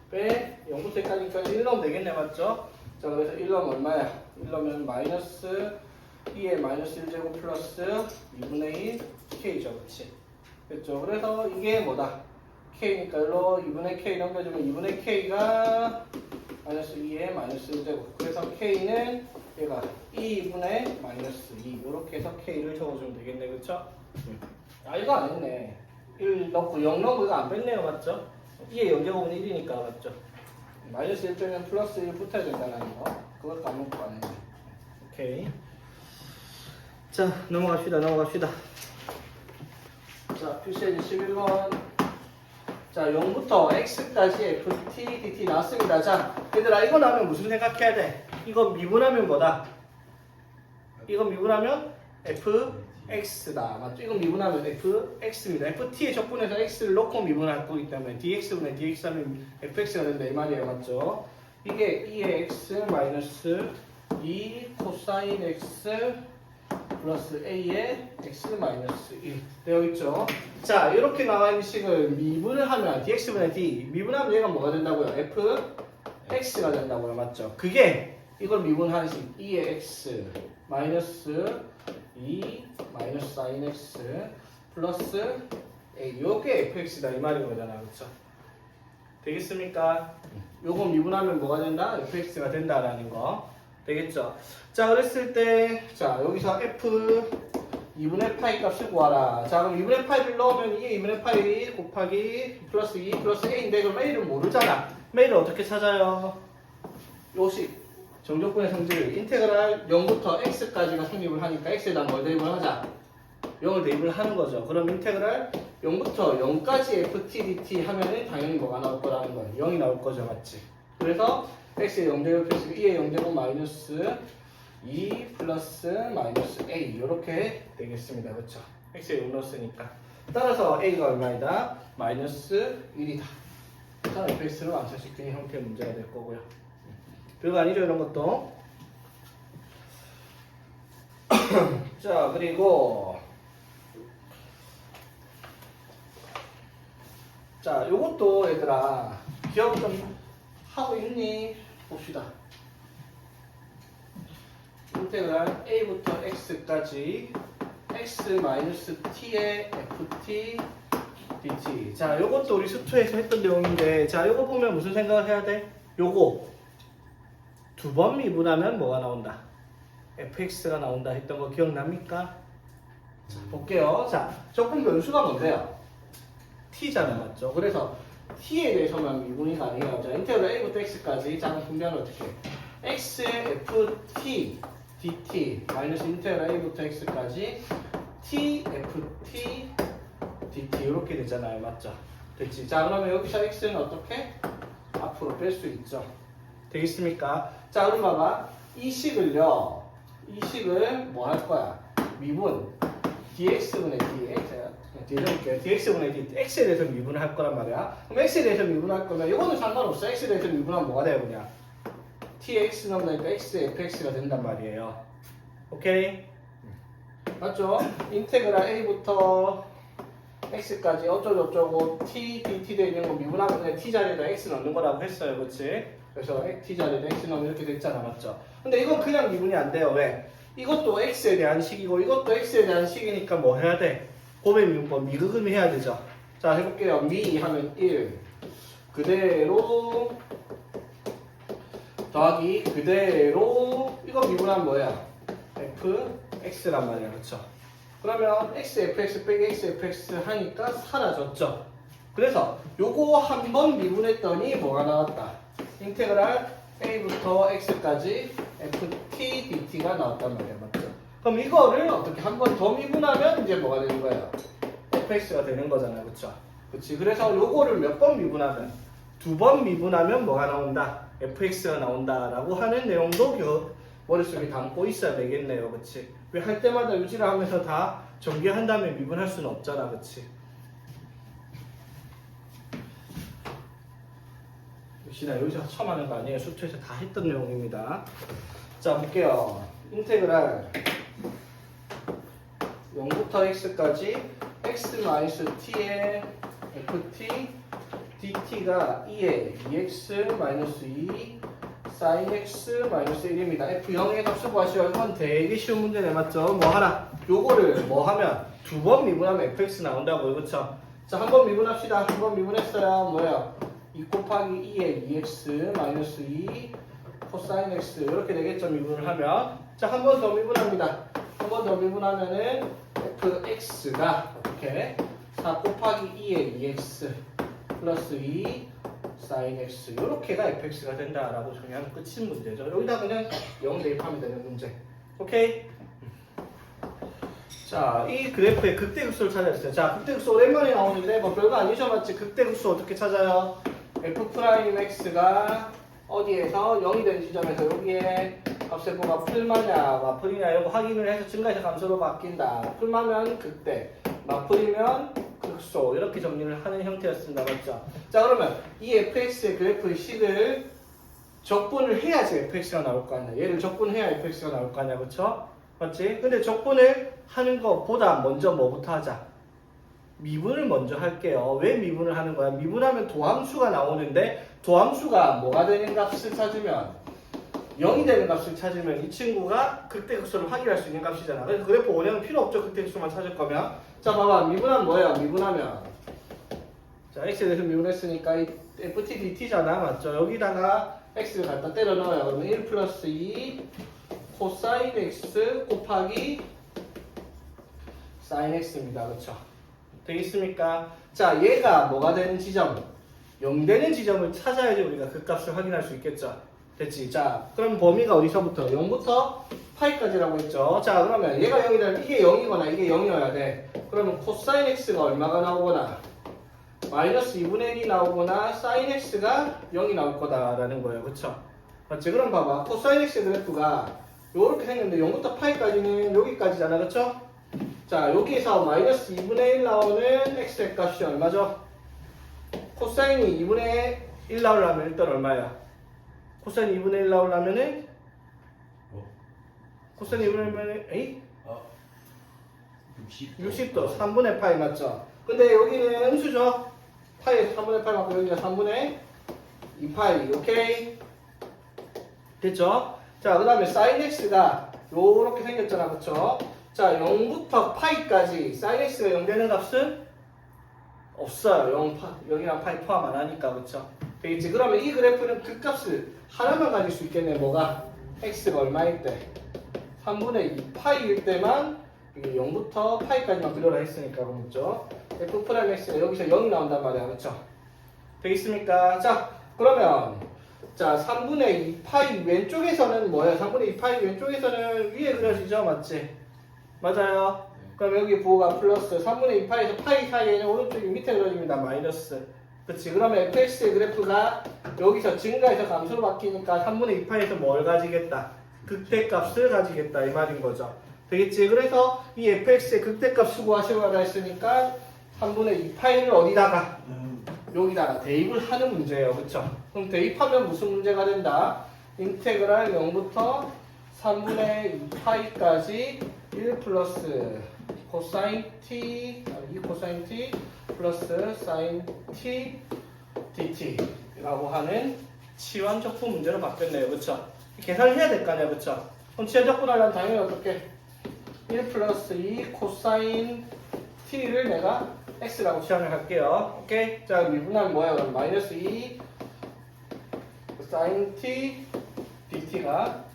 빼 0부터 1까지니까 1 넣으면 되겠네, 맞죠? 자, 그래서 1 넣으면 얼마야? 1 넣으면 마이너스 2에 마이너스 1제곱 플러스 2분의 1 k죠, 그치? 그렇죠? 그래서 이게 뭐다? k니까 일로 2분의 k 넘겨주면 2분의 k가 마이너스 2에 마이너스 1제곱. 그래서 k는 얘가 2분의 마이너스 2 이렇게 해서 k를 적어주면 되겠네, 그쵸? 아, 이거 안 했네. 1 넣고 0 넣고 이거 안 뺐네요, 맞죠? 2에 0제곱은 1이니까, 맞죠? 마이너스 1 빼면 플러스 1 붙어야 된다는 거. 그걸 까먹고 안 했네. 오케이. 자, 넘어갑시다. 자, 표시해진 11번. 자, 0부터 x까지 ft dt 나왔습니다. 자, 얘들아, 이거 나오면 무슨 생각해야 돼? 이거 미분하면 뭐다? 이거 미분하면 fx다. 맞죠? 이거 미분하면 fx입니다. ft의 적분에서 x를 넣고 미분할 거기 때문에 dx분의 dx 하면 fx가 된다 이 말이에요. 맞죠? 이게 2의 x 마이너스 2 코사인 x 플러스 a의 x 마이너스 1 되어 있죠. 자, 이렇게 나와 있는 식을 미분을 하면 dx분의 d 미분하면 얘가 뭐가 된다고요? fx가 된다고요. 맞죠? 그게 이걸 미분하는 식 2의 x 마이너스 2 마이너스 sin x 플러스 a 요게 fx다 이 말인 거잖아. 그렇죠? 되겠습니까? 요거 미분하면 뭐가 된다? fx가 된다라는 거 되겠죠? 자, 그랬을 때 자, 여기서 f 2분의 파이 값을 구하라. 자, 그럼 2분의 파이를 넣으면 이게 2분의 파이 곱하기 플러스 2 플러스 a인데 그럼 a를 모르잖아. a를 어떻게 찾아요? 요식 정적분의 성질 인테그랄 0부터 x까지가 성립을 하니까 x에다 뭘 대입을 하자? 0을 대입을 하는 거죠. 그럼 인테그랄 0부터 0까지 ft dt 하면은 당연히 뭐가 나올 거라는 거예요. 0이 나올 거죠. 맞지? 그래서 x의 0제곱 플러스 2의 0제곱 마이너스 2 플러스 마이너스 a 이렇게 되겠습니다. 그렇죠? x에 0 넣었으니까 따라서 a가 얼마이다? 마이너스 1이다. 자, fx를 완성시키는 형태의 문제가 될 거고요. 별거 아니죠, 이런 것도. 자, 그리고 자, 요것도 얘들아 기억 좀 하고 있니? 봅시다. 인테그랄 a부터 x까지 x-t의 ft dt. 자, 요것도 우리 수투에서 했던 내용인데, 자, 요거 보면 무슨 생각을 해야 돼? 요거 두 번 미분하면 뭐가 나온다? fx가 나온다 했던 거 기억납니까? 자, 볼게요. 자, 적분 변수가 뭔데요? t잖아, 맞죠? 그래서 t에 대해서만 미분이 가능해요. 자, 인테그랄 a부터 x까지. 자, 분명히 어떻게? x의 ft dt 마이너스 인테그랄 a부터 x까지 t ft dt 이렇게 되잖아요, 맞죠? 됐지? 자, 그러면 여기서 x는 어떻게? 앞으로 뺄 수 있죠. 되겠습니까? 자, 그럼 봐봐. 이 식을요. 이 식을 뭐 할 거야? 미분 dx분의 dx. 뒤에 적을게요. dx분의 dt. x에 대해서 미분을 할 거란 말이야. 그럼 x에 대해서 미분할 거면 이거는 상관없어. x에 대해서 미분하면 뭐가 돼요, 그냥? tx 넣으니까 x의 fx가 된단 말이에요. 오케이? 맞죠? 인테그랄 a부터 x까지 어쩌고저쩌고 t, dt 되어 있는 거 미분하면 그냥 t 자리에다 x 넣는 거라고 했어요. 그치? 그래서 t 자리에다 x 넣으면 이렇게 됐잖아. 맞죠? 근데 이건 그냥 미분이 안 돼요. 왜? 이것도 x에 대한 식이고 이것도 x에 대한 식이니까 뭐 해야 돼? 곱의 미분법 미극음이 해야 되죠. 자, 해볼게요. 미 하면 1 그대로 더하기 그대로 이거 미분하면 뭐야? f x란 말이야, 그쵸? 그러면 xfx 빼기 xfx 하니까 사라졌죠. 그래서 요거 한 번 미분했더니 뭐가 나왔다? 인테그랄 a부터 x까지 ft dt가 나왔단 말이야, 맞죠? 그럼 이거를 어떻게 한 번 더 미분하면 이제 뭐가 되는 거예요? fx가 되는 거잖아, 그쵸? 그치? 그래서 요거를 몇 번 미분하면? 2번 미분하면 뭐가 나온다? fx가 나온다라고 하는 내용도 머릿속에 담고 있어야 되겠네요, 그치? 왜 할 때마다 유지를 하면서 다 전개한 다음에 미분할 수는 없잖아, 그치? 역시나 여기서 처음 하는 거 아니에요. 수투에서 다 했던 내용입니다. 자, 볼게요. 인테그랄 0부터 x까지 x-t의 ft dt가 2의 2x-2 sin x-1입니다. f0의 값을 구하시오. 이건 되게 쉬운 문제네, 맞죠? 뭐 하나? 요거를 뭐 하면 2번 미분하면 fx 나온다고요, 그쵸? 자, 한 번 미분합시다. 한 번 미분했어요. 뭐예요? 2 곱하기 2의 2x-2 코사인 x 이렇게 되겠죠, 미분을 하면. 자, 한 번 더 미분합니다. 한 번 더 미분하면은 fx가 어떻게 4 곱하기 2의 2x 플러스 2 sin x 이렇게가 fx가 된다라고 정의하면 끝인 문제죠. 여기다 그냥 0 대입하면 되는 문제. 오케이? 자, 이 그래프의 극대극소를 찾아주세요. 자, 극대극소 오랜만에 나오는데 뭐 별거 아니죠, 맞지? 극대극소 어떻게 찾아요? f'x가 어디에서 0이 된 지점에서 여기에 값의 뭐가 풀마냐 마풀이냐 이런 거 확인을 해서 증가해서 감소로 바뀐다. 풀마면 극대, 마풀이면 극소 이렇게 정리를 하는 형태였습니다. 맞죠? 자, 그러면 이 fx의 그래프의 식을 적분을 해야지 fx가 나올 거 아니야. 얘를 적분해야 fx가 나올 거 아니야. 그쵸? 맞지? 근데 적분을 하는 것보다 먼저 뭐부터 하자? 미분을 먼저 할게요. 왜 미분을 하는 거야? 미분하면 도함수가 나오는데 도함수가 뭐가 되는 값을 찾으면 0이 되는 값을 찾으면 이 친구가 극대극소를 확인할 수 있는 값이잖아. 그래서 그래프 원형은 필요 없죠. 극대극소만 찾을 거면. 자, 봐봐. 미분하면 뭐예요? 미분하면 자, x에 대해서 미분했으니까 이 ft dt잖아. 맞죠? 여기다가 x를 갖다 때려 넣어요. 그러면 1 플러스 2 코사인 x 곱하기 sin x입니다. 그쵸? 되겠습니까? 자, 얘가 뭐가 되는 지점? 0 되는 지점을 찾아야지 우리가 그 값을 확인할 수 있겠죠? 됐지? 자, 그럼 범위가 어디서부터? 0부터 파이까지라고 했죠? 자, 그러면 얘가 0이라면 이게 0이거나 이게 0이어야 돼. 그러면 코사인 x가 얼마가 나오거나 마이너스 2분의 1이 나오거나 사인 x가 0이 나올 거다라는 거예요. 그쵸? 맞지? 그럼 봐봐. 코사인 x 그래프가 요렇게 생겼는데 0부터 파이까지는 여기까지잖아. 그쵸? 자, 여기에서 마이너스 2분의 1 나오는 x의 값이 얼마죠? 코사인이 2분의 1 나오려면 일단 얼마야? 코사인 2분의 1 나오려면은 코사인 2분의 1은 에이? 60도 3분의 파이 맞죠? 근데 여기는 음수죠? 파이에서 3분의 파이 맞고 여기가 3분의 2파이. 오케이? 됐죠? 자, 그 다음에 sin x가 요렇게 생겼잖아. 그쵸? 자, 0부터 파이까지 sin x가 0 되는 값은 없어요. 0이랑 파이 포함 안 하니까. 그쵸? 되겠지? 그러면 이 그래프는 그 값을 하나만 가질 수 있겠네. 뭐가? x가 얼마일 때? 3분의 2 파이일 때만 이게 0부터 파이까지만 그려라 했으니까. 그렇죠? f'x가 여기서 0이 나온단 말이야. 그쵸? 되겠습니까? 자, 그러면 자, 3분의 2 파이 왼쪽에서는 뭐예요? 3분의 2 파이 왼쪽에서는 위에 그려지죠? 맞지? 맞아요. 그럼 여기 부호가 플러스 3분의 2 파이에서 파이 사이에는 오른쪽이 밑에 그려집니다. 마이너스. 그치? 그러면 fx의 그래프가 여기서 증가해서 감소로 바뀌니까 3분의 2 파이에서 뭘 가지겠다? 극대값을 가지겠다. 이 말인 거죠. 되겠지? 그래서 이 fx의 극대값 수고하시라고 했으니까 3분의 2 파이를 어디다가? 여기다가 대입을 하는 문제예요. 그쵸? 그럼 대입하면 무슨 문제가 된다? 인테그랄 0부터 3분의 2파이까지 1 플러스 코사인 t 2 코사인 t 플러스 사인 t dt 라고 하는 치환적분 문제로 바뀌었네요. 그쵸? 계산을 해야 될 거 아니야. 그쵸? 그럼 치환적분 하려면 당연히 어떻게? 1 플러스 2 코사인 t를 내가 x라고 치환을 할게요. 오케이? 자, 미분하면 뭐야? 그럼 마이너스 2 sin t dt가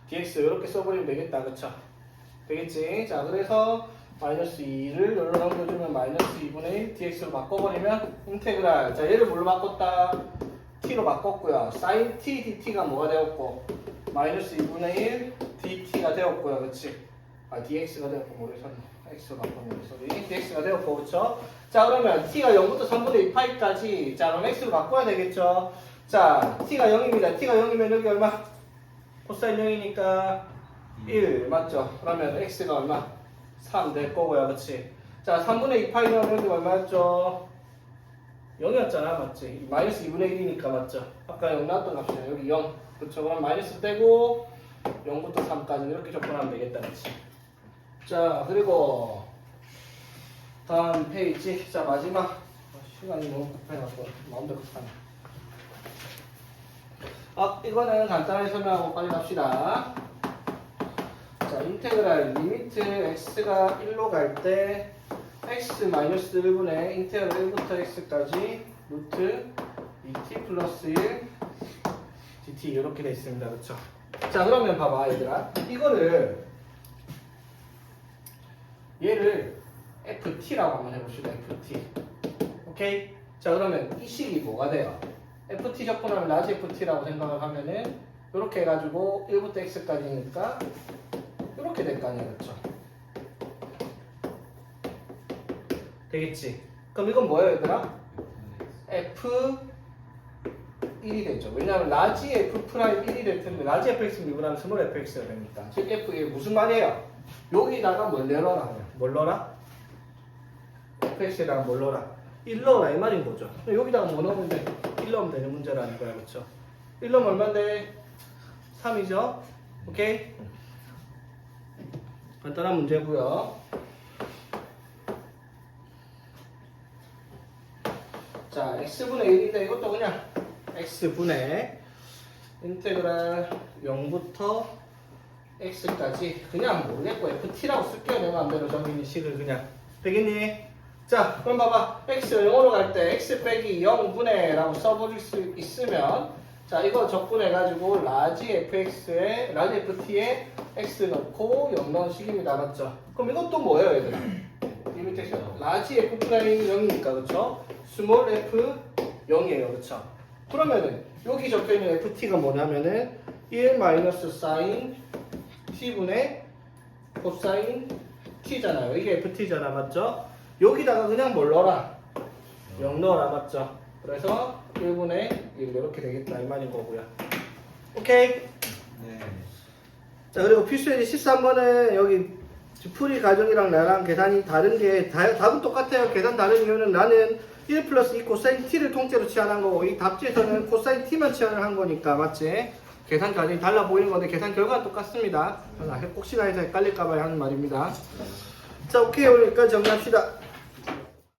dx 이렇게 써버리면 되겠다. 그쵸? 되겠지? 자, 그래서 마이너스 2를 여기로 넘겨주면 마이너스 2분의 1 dx로 바꿔버리면 인테그랄. 자, 얘를 뭘로 바꿨다? t로 바꿨고요. sin t dt가 뭐가 되었고? 마이너스 2분의 1 dt가 되었고요. 그치? 아, dx가 되었고, 모르겠네. x로 바꾸는 소리. dx가 되었고, 그쵸? 자, 그러면 t가 0부터 3분의 2파이까지. 자, 그럼 x로 바꿔야 되겠죠? 자, t가 0입니다. t가 0이면 여기 얼마? 코사인 0이니까 1, 맞죠? 그러면 x가 얼마? 3 될 거고요. 그치? 자, 3분의 2파이면 여기 얼마였죠? 0이었잖아. 맞지? 마이너스 2분의 1이니까 맞죠? 아까 0 나왔던 값이네. 여기 0. 그쵸? 그럼 마이너스 떼고 0부터 3까지 이렇게 접근하면 되겠다. 그치? 자, 그리고 다음 페이지. 자, 마지막. 시간이 너무 급해가지고 마음대로 급하네. 이거는 간단하게 설명하고 빨리 갑시다. 자, 인테그랄 리미트 x가 1로 갈 때 x-1분의 인테그랄 1부터 x까지 루트 2t 플러스 1 dt 이렇게 돼 있습니다. 그쵸? 자, 그러면 봐봐 얘들아. 이거를 얘를 ft라고 한번 해봅시다. ft. 오케이? 자, 그러면 이 식이 뭐가 돼요? ft 적분하면 라지 ft라고 생각을 하면은 이렇게 해가지고 1부터 x까지니까 이렇게 될 거 아니야. 그쵸? 되겠지? 그럼 이건 뭐예요 얘들아? f1이 되죠. 왜냐하면 라지 f 프라임 1이 될 텐데 라지 fx는 미분하면 스몰 fx가 되니까. 즉 f 이게 무슨 말이에요? 여기다가 뭘 넣어라? 뭘 넣어라? fx에다가 뭘 넣어라? 1 넣어라 이 말인 거죠. 여기다가 뭐 넣으면 돼? 1 넣으면 되는 문제라는 거야. 그쵸? 1 넣으면 얼마인데? 3이죠? 오케이? 간단한 문제고요. 자, x분의 1인데 이것도 그냥 x분의 인테그랄 0부터 x까지 그냥 모르겠고 ft라고 쓸게요. 내 마음대로 저기 있는 식을 그냥. 되겠니? 자, 그럼 봐봐. x가 0으로 갈 때 x 빼기 0분의 라고 써버릴 수 있으면 자, 이거 적분해가지고 라지 fx에 라지 ft에 x 넣고 0 넣은 식입니다. 맞죠? 그럼 이것도 뭐예요 얘들아? 리미트 x 라지 f 프라임 0이니까 그쵸? 스몰 f 0이에요. 그쵸? 그러면은 여기 적혀있는 ft가 뭐냐면은 1 마이너스 사인 t분의 코사인 t잖아요. 이게 ft잖아. 맞죠? 여기다가 그냥 뭘 넣어라? 0 넣어라. 맞죠? 그래서 1분의 1 이렇게 되겠다 이 말인 거고요. 오케이? 네. 자, 그리고 필수예제 13번은 여기 풀이 과정이랑 나랑 계산이 다른 게 답은 똑같아요. 계산 다른 이유는 나는 1 플러스 2 코사인 t를 통째로 치환한 거고 이 답지에서는 코사인 t만 치환을 한 거니까 맞지? 계산 과정이 달라 보이는 건데 계산 결과는 똑같습니다. 혹시나 해서 헷갈릴까 봐 하는 말입니다. 자, 오케이. 오늘 여기까지 정리합시다.